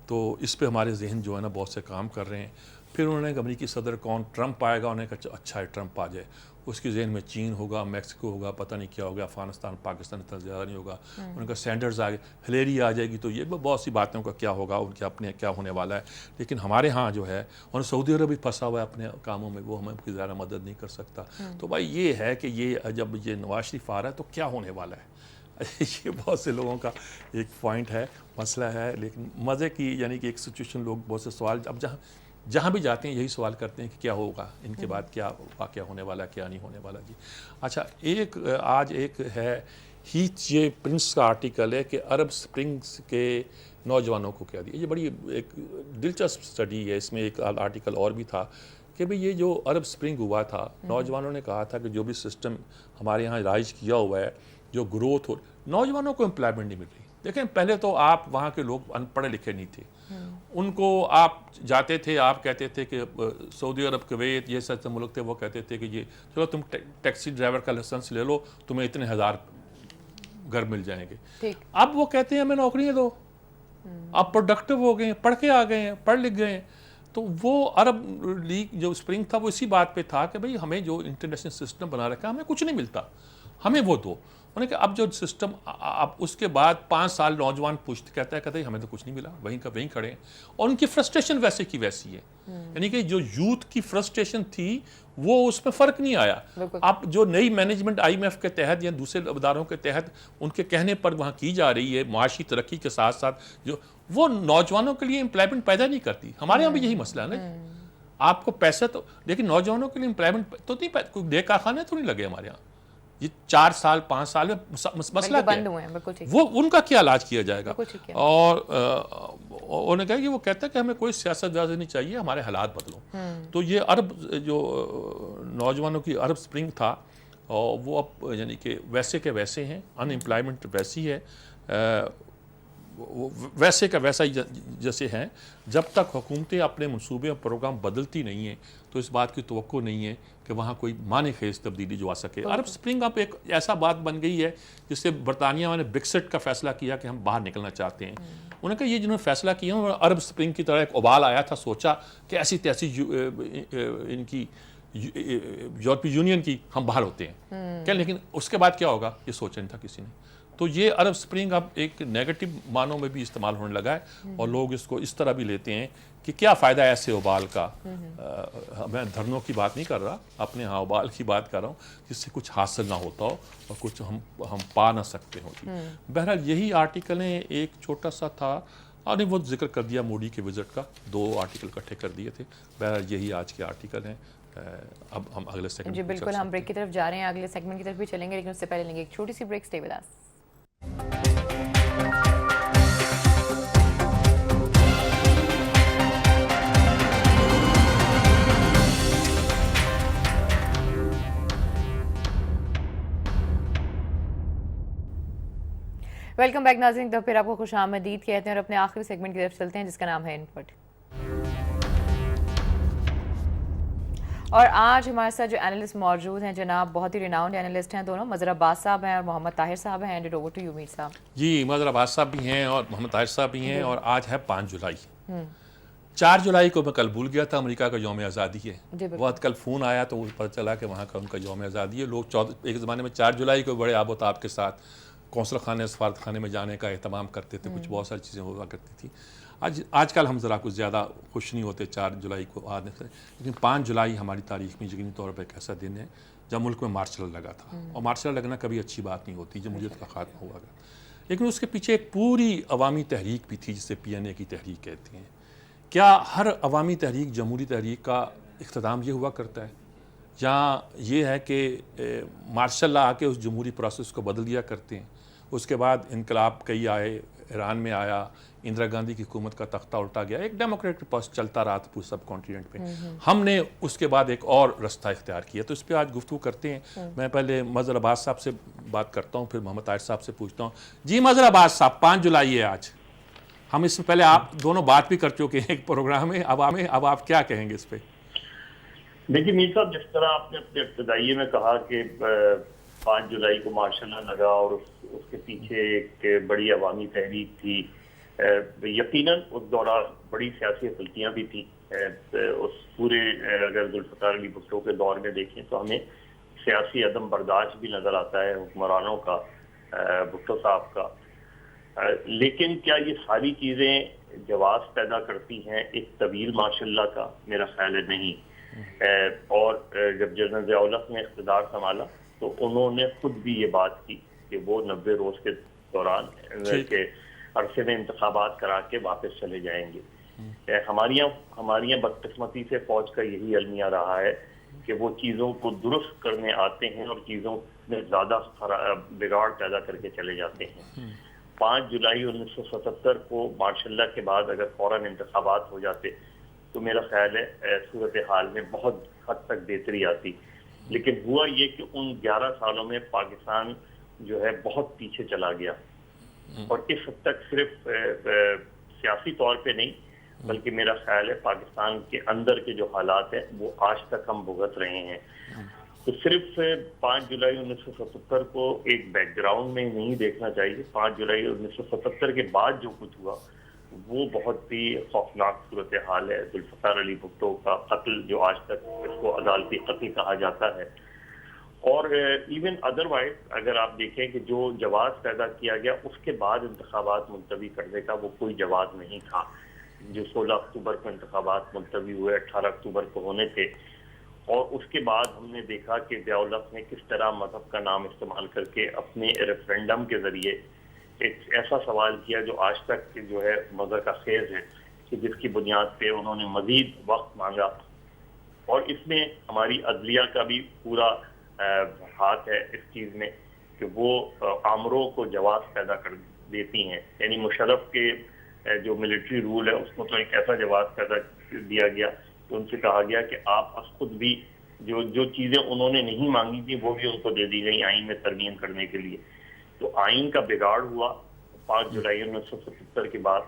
تو اس پہ ہمارے ذہن جو ہے نا بہت سے کام کر رہے ہیں. پھر انہوں نے امریکی صدر کون, ٹرمپ آئے گا, انہوں نے کہا اچھا ہے ٹرمپ آ جائے, اس کے ذہن میں چین ہوگا, میکسیکو ہوگا, پتہ نہیں کیا ہوگا, افغانستان پاکستان اتنا زیادہ نہیں ہوگا. ان کا سینڈرز آ گئے, ہلیری آ جائے گی, تو یہ بہت سی باتوں کا کیا ہوگا, ان کے اپنے کیا ہونے والا ہے. لیکن ہمارے ہاں جو ہے, اور سعودی عرب بھی پھنسا ہوا ہے اپنے کاموں میں, وہ ہمیں کوئی زیادہ مدد نہیں کر سکتا. تو بھائی یہ ہے کہ یہ جب یہ نواز شریف آ رہا ہے تو کیا ہونے والا ہے. یہ بہت سے لوگوں کا ایک پوائنٹ ہے, مسئلہ ہے. لیکن مزے کی یعنی کہ ایک سچویشن, لوگ بہت سے سوال اب جہاں بھی جاتے ہیں یہی سوال کرتے ہیں کہ کیا ہوگا ان کے بعد, کیا واقعہ ہونے والا ہے, کیا نہیں ہونے والا. جی اچھا, آج ایک ہے ہیتھ جے پرنس کا آرٹیکل ہے کہ عرب سپرنگز کے نوجوانوں کو کیا دیا. یہ بڑی ایک دلچسپ سٹڈی ہے. اس میں ایک آرٹیکل اور بھی تھا کہ بھئی یہ جو عرب سپرنگ ہوا تھا, نوجوانوں نے کہا تھا کہ جو بھی سسٹم ہمارے یہاں رائج کیا ہوا ہے, جو گروتھ ہو, نوجوانوں کو امپلائمنٹ نہیں مل رہی. دیکھیں پہلے تو آپ وہاں کے لوگ ان پڑھے لکھے نہیں تھے, ان کو آپ جاتے تھے, آپ کہتے تھے کہ سعودی عرب, کویت, یہ سب ملک تھے, وہ کہتے تھے کہ یہ چلو تم ٹیکسی ڈرائیور کا لائسنس لے لو, تمہیں اتنے 1000 گھر مل جائیں گے. اب وہ کہتے ہیں ہمیں نوکریاں دو. آپ پروڈکٹیو ہو گئے ہیں, پڑھ کے آ گئے ہیں, پڑھ لکھ گئے ہیں. تو وہ عرب لیگ جو اسپرنگ تھا وہ اسی بات پہ تھا کہ بھئی ہمیں جو انٹرنیشنل سسٹم بنا رکھا ہے, ہمیں کچھ نہیں ملتا, ہمیں وہ دو. انہوں نے کہا اب جو سسٹم, اب اس کے بعد 5 سال نوجوان کہتا ہے ہمیں تو کچھ نہیں ملا, وہیں کا وہیں کھڑے ہیں. اور ان کی فرسٹریشن ویسے کی ویسی ہے. یعنی کہ جو یوتھ کی فرسٹریشن تھی وہ اس میں فرق نہیں آیا. اب جو نئی مینجمنٹ IMF کے تحت یا دوسرے اداروں کے تحت ان کے کہنے پر وہاں کی جا رہی ہے, معاشی ترقی کے ساتھ ساتھ جو وہ نوجوانوں کے لیے امپلائمنٹ پیدا نہیں کرتی. ہمارے یہاں بھی یہی مسئلہ ہے نا, آپ کو پیسہ تو, لیکن نوجوانوں کے لیے امپلائمنٹ تو نہیں, کوئی ڈے کارخانے تو نہیں لگے ہمارے یہاں. یہ 4 سال 5 سال میں مسئلہ بند ہوئے ہیں, وہ ان کا کیا علاج کیا جائے گا. اور انہوں نے کہا کہ وہ کہتا ہے کہ ہمیں کوئی سیاست ویاست نہیں چاہیے, ہمارے حالات بدلو. تو یہ عرب جو نوجوانوں کی عرب سپرنگ تھا, وہ اب یعنی کہ ویسے کے ویسے ہیں, ان امپلائمنٹ ویسی ہے, ویسے کا ویسا ہی جیسے ہیں. جب تک حکومتیں اپنے منصوبے اور پروگرام بدلتی نہیں ہیں تو اس بات کی توقع نہیں ہے کہ وہاں کوئی معنی خیز تبدیلی جو آ سکے. عرب سپرنگ اب ایک ایسا بات بن گئی ہے جس سے برطانیہ نے بریکسٹ کا فیصلہ کیا کہ ہم باہر نکلنا چاہتے ہیں. انہوں نے کہا یہ جنہوں نے فیصلہ کیا, عرب سپرنگ کی طرح ایک ابال آیا تھا, سوچا کہ ایسی تیسی ان کی یورپی یونین کی ہم باہر ہوتے ہیں کیا, لیکن اس کے بعد کیا ہوگا یہ سوچا نہیں تھا کسی نے. تو یہ عرب سپرنگ اب ایک نیگیٹو معنوں میں بھی استعمال ہونے لگا ہے, اور لوگ اس کو اس طرح بھی لیتے ہیں کہ کیا فائدہ ہے ایسے ابال کا. میں دھرنوں کی بات نہیں کر رہا, اپنے ہاں ابال کی بات کر رہا ہوں جس سے کچھ حاصل نہ ہوتا ہو اور کچھ ہم پا نہ سکتے ہوتی. بہرحال یہی آرٹیکلیں ایک چھوٹا سا تھا, اور وہ ذکر کر دیا موڈی کے وزٹ کا, 2 آرٹیکل اکٹھے کر دیے تھے. بہرحال یہی آج کے آرٹیکل ہیں. اب ہم اگلے سیگمنٹ. جی بالکل, ہم بریک کی طرف جا رہے ہیں, اگلے سیگمنٹ کی طرف بھی چلیں گے, لیکن اس سے پہلے لیں گے ایک چھوٹی سی break. Stay with us. Welcome back ناظرین, تو پھر آپ کو خوش آمدید کہتے ہیں اور اپنے آخری سیگمنٹ کی طرف چلتے ہیں جس کا نام ہے انپٹ. اور آج ہمارے ساتھ جو اینالسٹ موجود ہیں جناب, بہت ہی ریناؤنڈ اینالسٹ ہیں دونوں, مظہر عباس صاحب ہیں اور محمد طاہر صاحب ہیں. ہینڈ اوور ٹو یو میر صاحب. جی مظہر عباس صاحب بھی ہیں اور محمد طاہر صاحب بھی ہیں. اور آج ہے 5 جولائی. 4 جولائی کو میں کل بھول گیا تھا, امریکہ کا یوم آزادی ہے. بہت کل فون آیا تو پتہ چلا کہ وہاں کا ان کا یوم آزادی ہے. لوگ ایک زمانے میں 4 جولائی کو بڑے آب و تاب کے ساتھ قونصل خانے, سفارت خانے میں جانے کا اہتمام کرتے تھے, کچھ بہت ساری چیزیں ہوا کرتی تھی. آج کل ہم ذرا کچھ زیادہ خوش نہیں ہوتے 4 جولائی کو آنے سے, لیکن 5 جولائی ہماری تاریخ میں یقینی طور پر ایک ایسا دن ہے جب ملک میں مارشل لا لگا تھا. اور مارشل لا لگنا کبھی اچھی بات نہیں ہوتی, جمہوریت کا خاتمہ ہوا گیا. لیکن اس کے پیچھے ایک پوری عوامی تحریک بھی تھی جسے PNA کی تحریک کہتے ہیں. کیا ہر عوامی تحریک جمہوری تحریک کا اختتام یہ ہوا کرتا ہے, یا یہ ہے کہ مارشل لا آ کے اس جمہوری پروسیس کو بدل دیا کرتے ہیں؟ اس کے بعد انقلاب کئی آئے, ایران میں آیا, اندرا گاندھی کی حکومت کا تختہ الٹا گیا, ایک ڈیموکریٹک پروسیس چلتا رہا تھا پورے سب کانٹیننٹ پہ. ہم نے اس کے بعد ایک اور رستہ اختیار کیا, تو اس پہ آج گفتگو کرتے ہیں. میں پہلے مظہر عباس صاحب سے بات کرتا ہوں, پھر محمد طاہر صاحب سے پوچھتا ہوں. جی مظہر عباس صاحب, 5 جولائی ہے آج, ہم اس سے پہلے آپ دونوں بات بھی کر چکے ہیں ایک پروگرام میں, اب آپ کیا کہیں گے اس پہ؟ دیکھیے میر صاحب, جس طرح آپ نے اپنے ابتدائی میں کہا کہ 5 جولائی کو مارشل لا لگا اور اس کے پیچھے ایک بڑی عوامی تحریک تھی, یقیناً اس دوران بڑی سیاسی غلطیاں بھی تھیں. اس پورے اگر ذوالفقار علی بھٹو کے دور میں دیکھیں تو ہمیں سیاسی عدم برداشت بھی نظر آتا ہے حکمرانوں کا, بھٹو صاحب کا. لیکن کیا یہ ساری چیزیں جواز پیدا کرتی ہیں ایک طویل ماشاء اللہ کا؟ میرا خیال ہے نہیں. اور جب جنرل ضیاء الحق نے اقتدار سنبھالا تو انہوں نے خود بھی یہ بات کی کہ وہ 90 روز کے دوران کے عرصے میں انتخابات کرا کے واپس چلے جائیں گے. ہمارے یہاں بدقسمتی سے فوج کا یہی المیہ رہا ہے کہ وہ چیزوں کو درست کرنے آتے ہیں اور چیزوں میں زیادہ بگاڑ پیدا کر کے چلے جاتے ہیں. 5 جولائی 1977 کو مارشل لا کے بعد اگر فوراً انتخابات ہو جاتے تو میرا خیال ہے صورتحال میں بہت حد تک بہتری آتی. لیکن ہوا یہ کہ ان 11 سالوں میں پاکستان جو ہے بہت پیچھے چلا گیا, اور اس حد تک صرف سیاسی طور پہ نہیں بلکہ میرا خیال ہے پاکستان کے اندر کے جو حالات ہیں وہ آج تک ہم بھگت رہے ہیں. تو صرف 5 جولائی 1977 کو ایک بیک گراؤنڈ میں نہیں دیکھنا چاہیے. 5 جولائی 1977 کے بعد جو کچھ ہوا وہ بہت ہی خوفناک صورتحال ہے. ذوالفقار علی بھٹو کا قتل جو آج تک اس کو عدالتی قتل کہا جاتا ہے, اور ایون ادروائز اگر آپ دیکھیں کہ جو جواز پیدا کیا گیا اس کے بعد انتخابات ملتوی کرنے کا وہ کوئی جواز نہیں تھا. جو 16 اکتوبر کو انتخابات ملتوی ہوئے 18 اکتوبر کو ہونے تھے, اور اس کے بعد ہم نے دیکھا کہ ضیاء الحق نے کس طرح مذہب کا نام استعمال کر کے اپنے ریفرینڈم کے ذریعے ایک ایسا سوال کیا جو آج تک جو ہے مذہب کا خیز ہے, کہ جس کی بنیاد پہ انہوں نے مزید وقت مانگا. اور اس میں ہماری عدلیہ کا بھی پورا ہاتھ ہے اس چیز میں کہ وہ آمروں کو جواز پیدا کر دیتی ہیں. یعنی مشرف کے جو ملٹری رول ہے اس کو تو ایک ایسا جواز پیدا دیا گیا کہ ان سے کہا گیا کہ آپ خود بھی جو چیزیں انہوں نے نہیں مانگی تھی وہ بھی ان کو دے دی گئی آئین میں ترمیم کرنے کے لیے. تو آئین کا بگاڑ ہوا 5 جولائی 1977 کے بعد,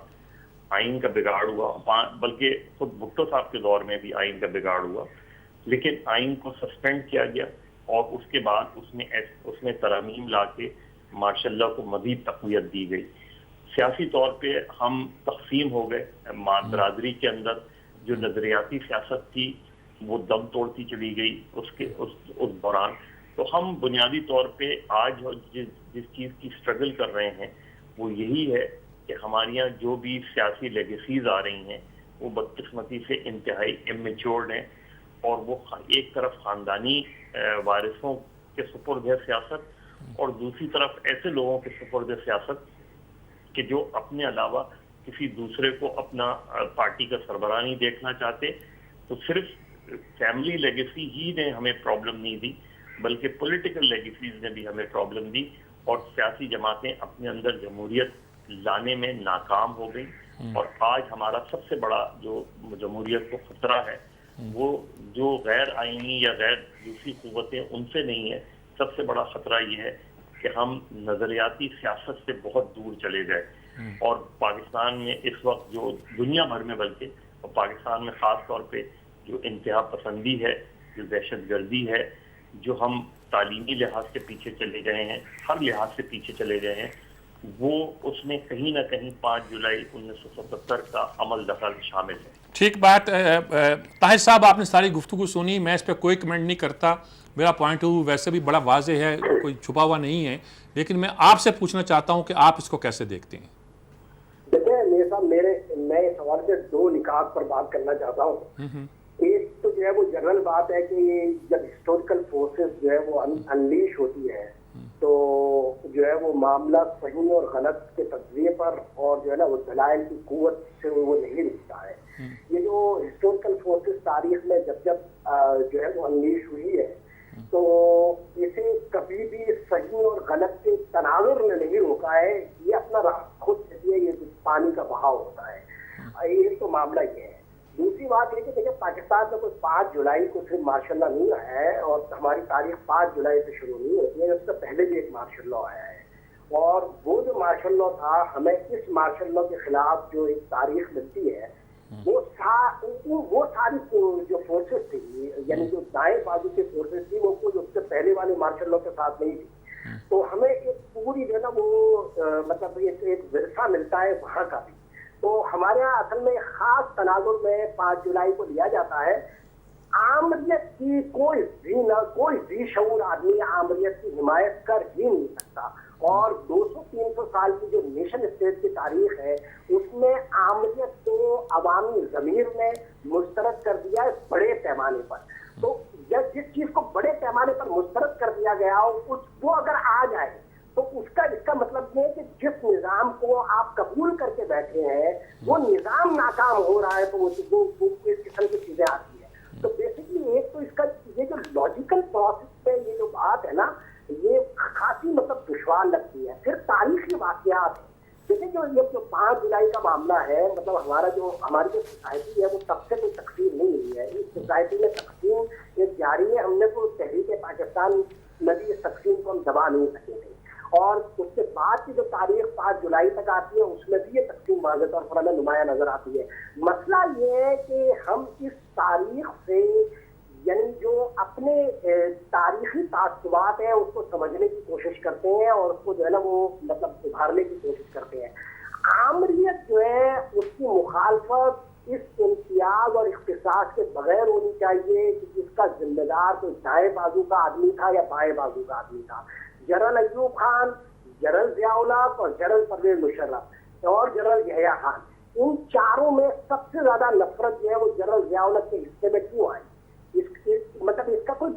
آئین کا بگاڑ ہوا, بلکہ خود بھٹو صاحب کے دور میں بھی آئین کا بگاڑ ہوا. لیکن آئین کو سسپینڈ کیا گیا اور اس کے بعد اس میں ترامیم لا کے ماشاء اللہ کو مزید تقویت دی گئی. سیاسی طور پہ ہم تقسیم ہو گئے. برادری کے اندر جو نظریاتی سیاست تھی وہ دم توڑتی چلی گئی اس دوران. تو ہم بنیادی طور پہ آج جس چیز کی سٹرگل کر رہے ہیں وہ یہی ہے کہ ہمارے یہاں جو بھی سیاسی لیگیسیز آ رہی ہیں وہ بدقسمتی سے انتہائی امیچورڈ ہیں, اور وہ ایک طرف خاندانی وارثوں کے سپرد ہے سیاست, اور دوسری طرف ایسے لوگوں کے سپرد ہے سیاست کہ جو اپنے علاوہ کسی دوسرے کو اپنا پارٹی کا سربراہ نہیں دیکھنا چاہتے. تو صرف فیملی لیگیسی ہی نے ہمیں پرابلم نہیں دی بلکہ پولیٹیکل لیگیسیز نے بھی ہمیں پرابلم دی, اور سیاسی جماعتیں اپنے اندر جمہوریت لانے میں ناکام ہو گئی. اور آج ہمارا سب سے بڑا جو جمہوریت کو خطرہ ہے وہ جو غیر آئینی یا غیر دوسری قوتیں ان سے نہیں ہے. سب سے بڑا خطرہ یہ ہے کہ ہم نظریاتی سیاست سے بہت دور چلے گئے, اور پاکستان میں اس وقت جو دنیا بھر میں بلکہ اور پاکستان میں خاص طور پہ جو انتہا پسندی ہے, جو دہشت گردی ہے, جو ہم تعلیمی لحاظ سے پیچھے چلے گئے ہیں, ہر لحاظ سے پیچھے چلے گئے ہیں, وہ اس میں کہیں نہ کہیں 5 جولائی 1977 کا عمل دخل شامل ہے. ٹھیک بات. طاہر صاحب آپ نے ساری گفتگو سنی, میں اس پہ کوئی کمنٹ نہیں کرتا. میرا پوائنٹ آف ویو ویسے بھی بڑا واضح ہے, کوئی چھپا ہوا نہیں ہے, لیکن میں آپ سے پوچھنا چاہتا ہوں کہ آپ اس کو کیسے دیکھتے ہیں؟ دیکھیں صاحب, میں اس حوالے سے 2 نکات پر بات کرنا چاہتا ہوں. ایک تو جو ہے وہ جنرل بات ہے کہ جب ہسٹوریکل فورسز جو ہے وہ انلیش ہوتی ہے تو جو ہے وہ معاملہ صحیح اور غلط کے تجزیے پر اور جو ہے نا وہ دلائل کی قوت سے وہ نہیں رکھتا ہے. یہ جو ہسٹوریکل فورسز تاریخ میں جب جو ہے وہ انلیش ہوئی ہے تو اسے کبھی بھی صحیح اور غلط کے تناظر نے نہیں روکا ہے. یہ اپنا راہ خود دیتی ہے, پانی کا بہاؤ ہوتا ہے. ایک تو معاملہ یہ ہے. دوسری بات یہ کہ دیکھیں پاکستان میں کوئی 5 جولائی کو صرف مارشل لا نہیں آیا ہے اور ہماری تاریخ 5 جولائی سے شروع نہیں ہوتی ہے. اس سے پہلے بھی ایک مارشل لا آیا ہے اور وہ جو مارشل لا تھا ہمیں اس مارشل لا کے خلاف جو ایک تاریخ ملتی ہے وہ ساری جو فورسز تھی یعنی جو دائیں بازو کی فورسز تھی وہ کچھ اس سے پہلے والے مارشل لا کے ساتھ نہیں تھی. تو ہمیں ایک پوری جو ہے نا وہ مطلب ایک ورثہ ملتا ہے وہاں کا بھی. تو ہمارے یہاں اصل میں خاص تناظر میں 5 جولائی کو لیا جاتا ہے. آمریت کی کوئی ذی شعور آدمی آمریت کی حمایت کر ہی نہیں سکتا. اور 200-300 سال کی جو نیشن اسٹیٹ کی تاریخ ہے اس میں آمریت کو عوامی ضمیر نے مسترد کر دیا ہے بڑے پیمانے پر. تو جس چیز کو بڑے پیمانے پر مسترد کر دیا گیا وہ اگر آ جائے تو اس کا مطلب یہ ہے کہ جس نظام کو آپ قبول کر کے بیٹھے ہیں وہ نظام ناکام ہو رہا ہے تو وہ اس قسم کی چیزیں آتی ہیں. تو بیسکلی ایک تو اس کا یہ جو لاجیکل پروسیس ہے یہ جو بات ہے نا یہ خاصی مطلب دشوار لگتی ہے. پھر تاریخی واقعات ہیں. دیکھیں جو 5 جولائی کا معاملہ ہے مطلب ہماری جو سوسائٹی ہے وہ تب سے کوئی تقسیم نہیں ہوئی ہے. اس سوسائٹی میں تقسیم ایک جاری ہے. ہم نے تو تحریک پاکستان میں بھی اس تقسیم کو ہم دبا نہیں سکے تھے اور اس کے بعد کی جو تاریخ 5 جولائی تک آتی ہے اس میں بھی یہ تقسیم واضح طور پر ہمیں نمایاں نظر آتی ہے. مسئلہ یہ ہے کہ ہم اس تاریخ سے یعنی جو اپنے تاریخی تعصبات ہیں اس کو سمجھنے کی کوشش کرتے ہیں اور اس کو جو ہے نا وہ مطلب ابھارنے کی کوشش کرتے ہیں. آمریت جو ہے اس کی مخالفت اس امتیاز اور اختصاص کے بغیر ہونی چاہیے کہ جس کا ذمہ دار تو دائیں بازو کا آدمی تھا یا بائیں بازو کا آدمی تھا. جنرل ایوب خان, جنرل ضیاء الحق اور جنرل پرویز مشرف اور جنرل یحییٰ خان ان چاروں میں سب سے زیادہ نفرت جو ہے وہ جنرل ضیاء الحق کے حصے میں کیوں آئی؟ مطلب اس کا کوئی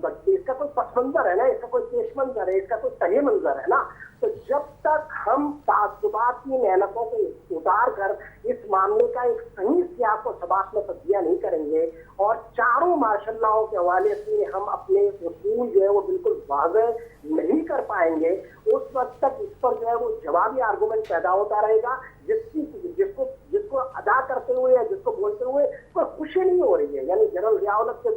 پس منظر ہے نا, اس کا کوئی پیش منظر ہے, اس کا کوئی تہی منظر ہے نا. تو جب تک ہم تعصبات کی محنتوں کو اتار کر اس معاملے کا ایک صحیح سیاق و سباق میں تبدیل نہیں کریں گے اور چاروں مارشل لاؤں کے حوالے سے ہم اپنے اصول جو ہے وہ بالکل واضح نہیں کر پائیں گے اس وقت تک اس پر جو ہے وہ جوابی آرگومنٹ پیدا ہوتا رہے گا جس کو ادا کرتے ہوئے یا جس کو بولتے ہوئے کوئی خوشی نہیں ہو رہی ہے. یعنی جنرل ضیاء الحق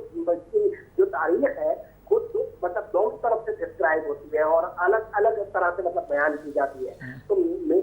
کی جو تاریخ ہے خود مطلب دونوں طرف سے ڈسکرائب ہوتی ہے اور الگ الگ طرح سے مطلب بیان کی جاتی ہے. تو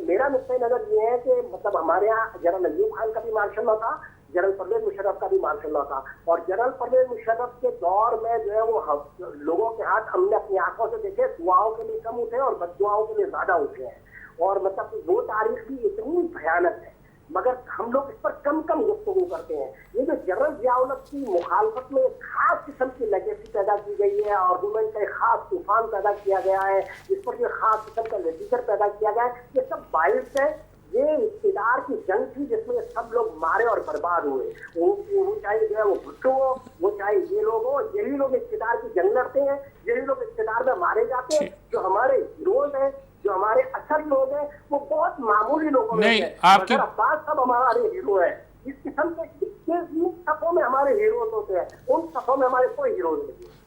میرا نقطۂ نظر یہ ہے کہ مطلب ہمارے یہاں جنرل ایوب خان کا بھی مارشل لا تھا, جنرل پرویز مشرف کا بھی مارشل لا تھا اور جنرل پرویز مشرف کے دور میں جو ہے وہ لوگوں کے ہاتھ ہم نے اپنی آنکھوں سے دیکھے دعاؤں کے لیے کم اٹھے اور بد دعاؤں کے لیے زیادہ اٹھے ہیں. اور مطلب وہ تاریخ بھی اتنی بھیانک ہے مگر ہم لوگ اس پر کم گفتگو کرتے ہیں. یہ جو جنرل ضیاء الحق کی مخالفت میں ایک خاص قسم کی لیگیسی پیدا کی گئی ہے, آرگومنٹ کا ایک خاص طوفان پیدا کیا گیا ہے, اس پر ایک خاص قسم کا لٹریچر پیدا کیا گیا ہے, یہ سب باعث ہے. یہ اقتدار کی جنگ تھی جس میں سب لوگ مارے اور برباد ہوئے. وہ چاہے جو ہے وہ بھٹو ہو, وہ چاہے یہ لوگ ہو, یہی لوگ اقتدار کی جنگ لڑتے ہیں, یہی لوگ اقتدار میں مارے جاتے ہیں. جو ہمارے ہیروز ہیں, جو ہمارے اصل لوگ ہیں وہ بہت معمولی لوگوں میں ہیں. مگر عباس صاحب ہمارے ہیرو ہیں. اس قسم کے صفوں میں ہمارے ہیروز ہوتے ہیں, ان صفوں میں ہمارے کوئی ہیروز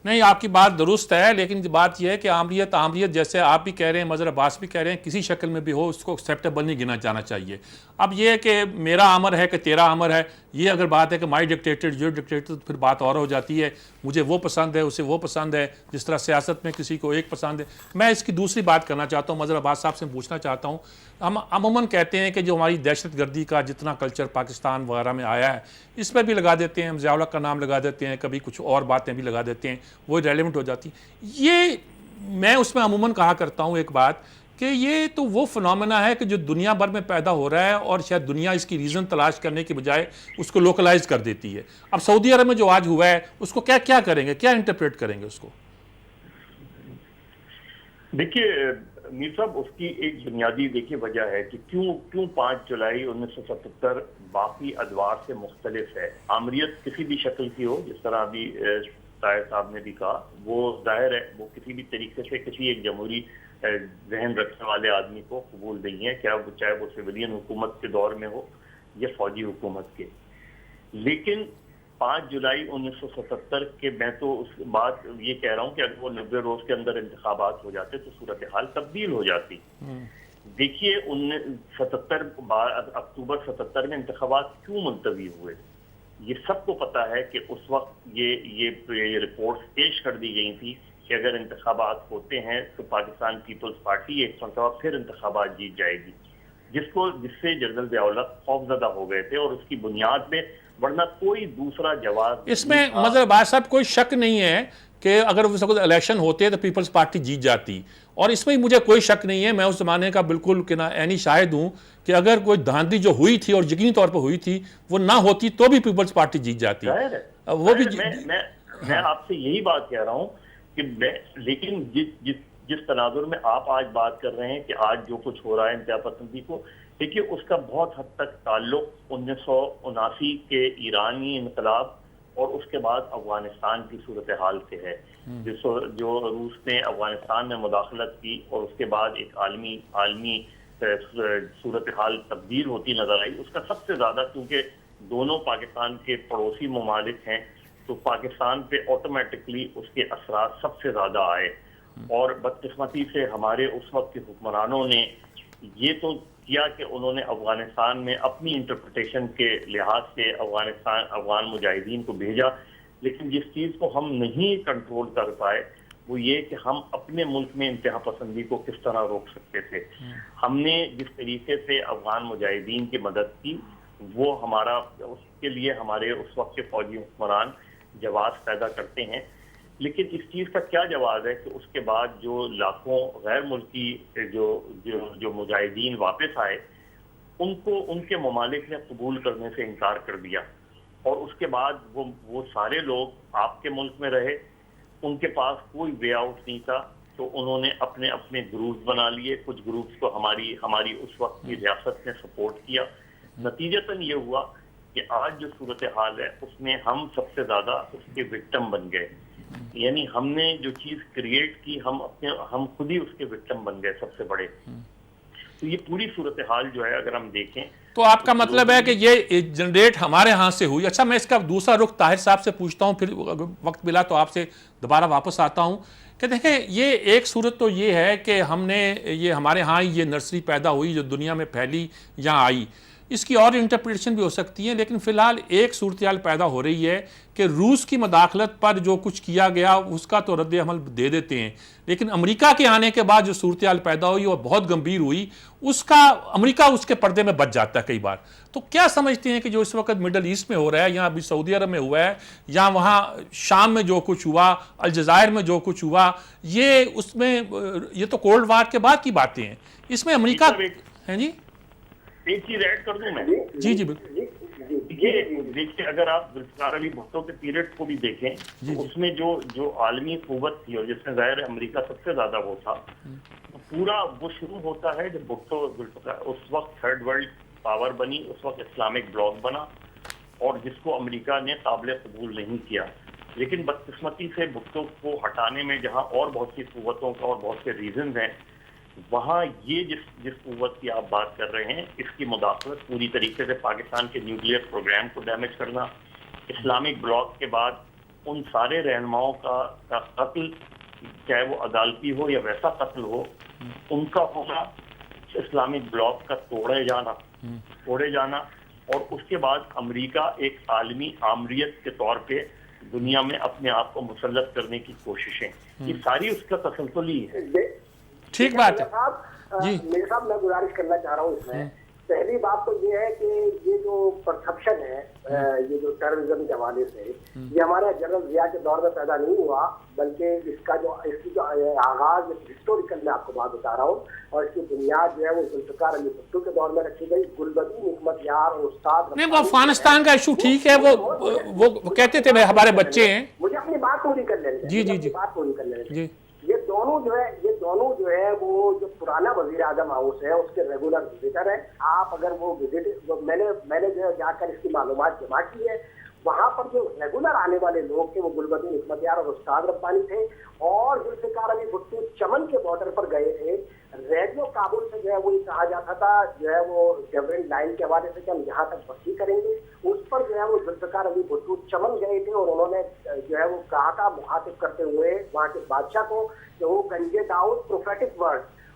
نہیں. آپ کی بات درست ہے لیکن بات یہ ہے کہ آمریت جیسے آپ بھی کہہ رہے ہیں, مظہر عباس بھی کہہ رہے ہیں, کسی شکل میں بھی ہو اس کو ایکسیپٹیبل نہیں گنا جانا چاہیے. اب یہ کہ میرا امر ہے کہ تیرا امر ہے, یہ اگر بات ہے کہ مائی ڈکٹیٹر یور ڈکٹیٹر, تو پھر بات اور ہو جاتی ہے. مجھے وہ پسند ہے, اسے وہ پسند ہے, جس طرح سیاست میں کسی کو ایک پسند ہے. میں اس کی دوسری بات کرنا چاہتا ہوں, مظہر عباس صاحب سے پوچھنا چاہتا ہوں. ہم عموماً کہتے ہیں کہ جو ہماری دہشت گردی کا جتنا کلچر پاکستان وغیرہ میں آیا ہے اس پر بھی لگا دیتے ہیں, ہم ضیاء الحق کا نام لگا دیتے ہیں, کبھی کچھ اور باتیں بھی لگا دیتے ہیں, وہ ریلیونٹ ہو جاتی. یہ میں اس میں عموماً کہا کرتا ہوں ایک بات کہ یہ تو وہ فنومینا ہے کہ جو دنیا بھر میں پیدا ہو رہا ہے اور شاید دنیا اس کی ریزن تلاش کرنے کی بجائے اس کو لوکلائز کر دیتی ہے. اب سعودی عرب میں جو آج ہوا ہے اس کو کیا کریں گے, کیا انٹرپریٹ کریں گے اس کو؟ دیکھیے میر صاحب, اس کی ایک بنیادی دیکھیے وجہ ہے کہ کیوں 5 جولائی 1977 باقی ادوار سے مختلف ہے. آمریت کسی بھی شکل کی ہو, جس طرح ابھی طاہر صاحب نے بھی کہا, وہ ظاہر ہے وہ کسی بھی طریقے سے کسی ایک جمہوری ذہن رکھنے والے آدمی کو قبول نہیں ہے, کیا وہ چاہے وہ سویلین حکومت کے دور میں ہو یا فوجی حکومت کے. لیکن 5 جولائی 1977 کے میں تو اس بات یہ کہہ رہا ہوں کہ اگر وہ 90 روز کے اندر انتخابات ہو جاتے تو صورتحال تبدیل ہو جاتی. دیکھیے اکتوبر 77 میں انتخابات کیوں ملتوی ہوئے، یہ سب کو پتا ہے کہ اس وقت یہ رپورٹس پیش کر دی گئی تھی کہ اگر انتخابات ہوتے ہیں تو پاکستان پیپلز پارٹی ایک مرتبہ پھر انتخابات جیت جائے گی، جس سے جنرل ضیاء الحق خوفزدہ ہو گئے تھے، اور اس کی بنیاد پہ، ورنہ کوئی دوسرا جواب اس میں مظہر عباس صاحب کوئی شک نہیں ہے کہ اگر اس وقت الیکشن ہوتے تو پیپلز پارٹی جیت جاتی، اور اس میں مجھے کوئی شک نہیں ہے، میں اس زمانے کا بالکل عینی شاہد ہوں کہ اگر کوئی دھاندلی جو ہوئی تھی اور یقینی طور پہ ہوئی تھی وہ نہ ہوتی تو بھی پیپلز پارٹی جیت جاتی. وہ بھی میں آپ سے یہی بات کہہ رہا ہوں کہ لیکن جس تناظر میں آپ آج بات کر رہے ہیں کہ آج جو کچھ ہو رہا ہے انتہا پسندی کو، دیکھیے اس کا بہت حد تک تعلق 1979 کے ایرانی انقلاب اور اس کے بعد افغانستان کی صورتحال سے ہے، جو روس نے افغانستان میں مداخلت کی اور اس کے بعد ایک عالمی صورتحال تبدیل ہوتی نظر آئی. اس کا سب سے زیادہ، کیونکہ دونوں پاکستان کے پڑوسی ممالک ہیں، تو پاکستان پہ آٹومیٹکلی اس کے اثرات سب سے زیادہ آئے، اور بدقسمتی سے ہمارے اس وقت کے حکمرانوں نے یہ تو کیا کہ انہوں نے افغانستان میں اپنی انٹرپریٹیشن کے لحاظ سے افغان مجاہدین کو بھیجا، لیکن جس چیز کو ہم نہیں کنٹرول کر پائے وہ یہ کہ ہم اپنے ملک میں انتہا پسندی کو کس طرح روک سکتے تھے. ہم نے جس طریقے سے افغان مجاہدین کی مدد کی، وہ اس کے لیے ہمارے اس وقت کے فوجی حکمران جواز پیدا کرتے ہیں، لیکن اس چیز کا کیا جواز ہے کہ اس کے بعد جو لاکھوں غیر ملکی جو مجاہدین واپس آئے، ان کے ممالک نے قبول کرنے سے انکار کر دیا، اور اس کے بعد وہ سارے لوگ آپ کے ملک میں رہے، ان کے پاس کوئی وے آؤٹ نہیں تھا، تو انہوں نے اپنے گروپس بنا لیے. کچھ گروپس کو ہماری اس وقت کی ریاست نے سپورٹ کیا. نتیجتاً یہ ہوا کہ آج جو صورتحال ہے اس میں ہم سب سے زیادہ اس کے وکٹم بن گئے، یعنی ہم نے جو چیز کریٹ کی ہم خود ہی اس کے وکٹم بن گئے سب سے بڑے. تو یہ پوری صورتحال جو ہے اگر ہم دیکھیں تو آپ کا مطلب ہے کہ یہ جنریٹ ہمارے ہاں سے ہوئی. اچھا، میں اس کا دوسرا رخ طاہر صاحب سے پوچھتا ہوں، پھر وقت ملا تو آپ سے دوبارہ واپس آتا ہوں کہ دیکھیں یہ ایک صورت تو یہ ہے کہ یہ ہمارے ہاں یہ نرسری پیدا ہوئی جو دنیا میں پھیلی یہاں آئی. اس کی اور انٹرپریٹیشن بھی ہو سکتی ہے، لیکن فی الحال ایک صورتحال پیدا ہو رہی ہے کہ روس کی مداخلت پر جو کچھ کیا گیا اس کا تو رد عمل دے دیتے ہیں، لیکن امریکہ کے آنے کے بعد جو صورتحال پیدا ہوئی اور بہت گمبھیر ہوئی، امریکہ اس کے پردے میں بچ جاتا ہے کئی بار. تو کیا سمجھتے ہیں کہ جو اس وقت مڈل ایسٹ میں ہو رہا ہے، یہاں ابھی سعودی عرب میں ہوا ہے، یا وہاں شام میں جو کچھ ہوا، الجزائر میں جو کچھ ہوا، یہ تو کولڈ وار کے بعد کی باتیں ہیں. اس میں امریکہ ہیں جی ایک چیز ایڈ کر دوں میں. جی بالکل. دیکھیے اگر آپ ذوالفقار علی بھٹو کے پیریڈ کو بھی دیکھیں تو اس میں جو عالمی قوت تھی اور جس میں ظاہر امریکہ سب سے زیادہ وہ تھا، پورا وہ شروع ہوتا ہے جب بھٹو اس وقت تھرڈ ورلڈ پاور بنی، اس وقت اسلامک بلاک بنا، اور جس کو امریکہ نے قابل قبول نہیں کیا. لیکن بدقسمتی سے بھٹو کو ہٹانے میں جہاں اور بہت سی قوتوں کا اور بہت سے ریزنز ہیں، وہاں یہ جس قوت کی آپ بات کر رہے ہیں، اس کی مداخلت پوری طریقے سے پاکستان کے نیوکلیئر پروگرام کو ڈیمیج کرنا، اسلامک بلاک کے بعد ان سارے رہنماؤں کا قتل، چاہے وہ عدالتی ہو یا ویسا قتل ہو، ان کا ہونا، اسلامک بلاک کا توڑے جانا، اور اس کے بعد امریکہ ایک عالمی آمریت کے طور پہ دنیا میں اپنے آپ کو مسلط کرنے کی کوششیں، یہ ساری اس کا تسلسل ہی ہے. ٹھیک بات ہے جی. میرے صاحب میں گزارش کرنا چاہ رہا ہوں اس میں پہلی بات تو یہ ہے کہ یہ جو پرسپشن ہے، یہ جو ٹیررزم کے حوالے سے، یہ ہمارے جنرل ضیاء کے دور میں پیدا نہیں ہوا، بلکہ اس کی جو آغاز ہسٹوریکل میں آپ کو بات بتا رہا ہوں، اور اس کی بنیاد جو ہے وہ ذوالفقار علی بھٹو کے دور میں رکھی گئی. گلبدین حکمت یار اور استاد نہیں، وہ افغانستان کا ایشو ٹھیک ہے، وہ کہتے تھے ہمارے بچے ہیں. مجھے اپنی بات پوری کر لینے دیں. بات پوری کر لینے دیں. یہ دونوں جو ہے وہ جو پرانا وزیر اعظم ہاؤس ہے اس کے ریگولر وزٹر ہیں. آپ اگر وہ وزٹ میں نے جو ہے جا کر اس کی معلومات جمع کی ہے، وہاں پر جو ریگولر آنے والے لوگ تھے وہ گلبدین حکمت یار اور استاد ربانی تھے، اور ذوالفقار علی بھٹو چمن کے بارڈر پر گئے تھے. ریڈیو کابل سے جو ہے وہ یہ کہا جاتا تھا جو ہے وہ ڈیورنٹ لائن کے حوالے سے کہ ہم یہاں تک بستی کریں گے. اس پر جو ہے وہ ذوالفقار علی بھٹو چمن گئے تھے، اور انہوں نے جو ہے وہ کہا تھا مخاطب کرتے ہوئے وہاں کے بادشاہ کو کہ وہ کنجے داؤد پروفیٹک ورڈ،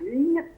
20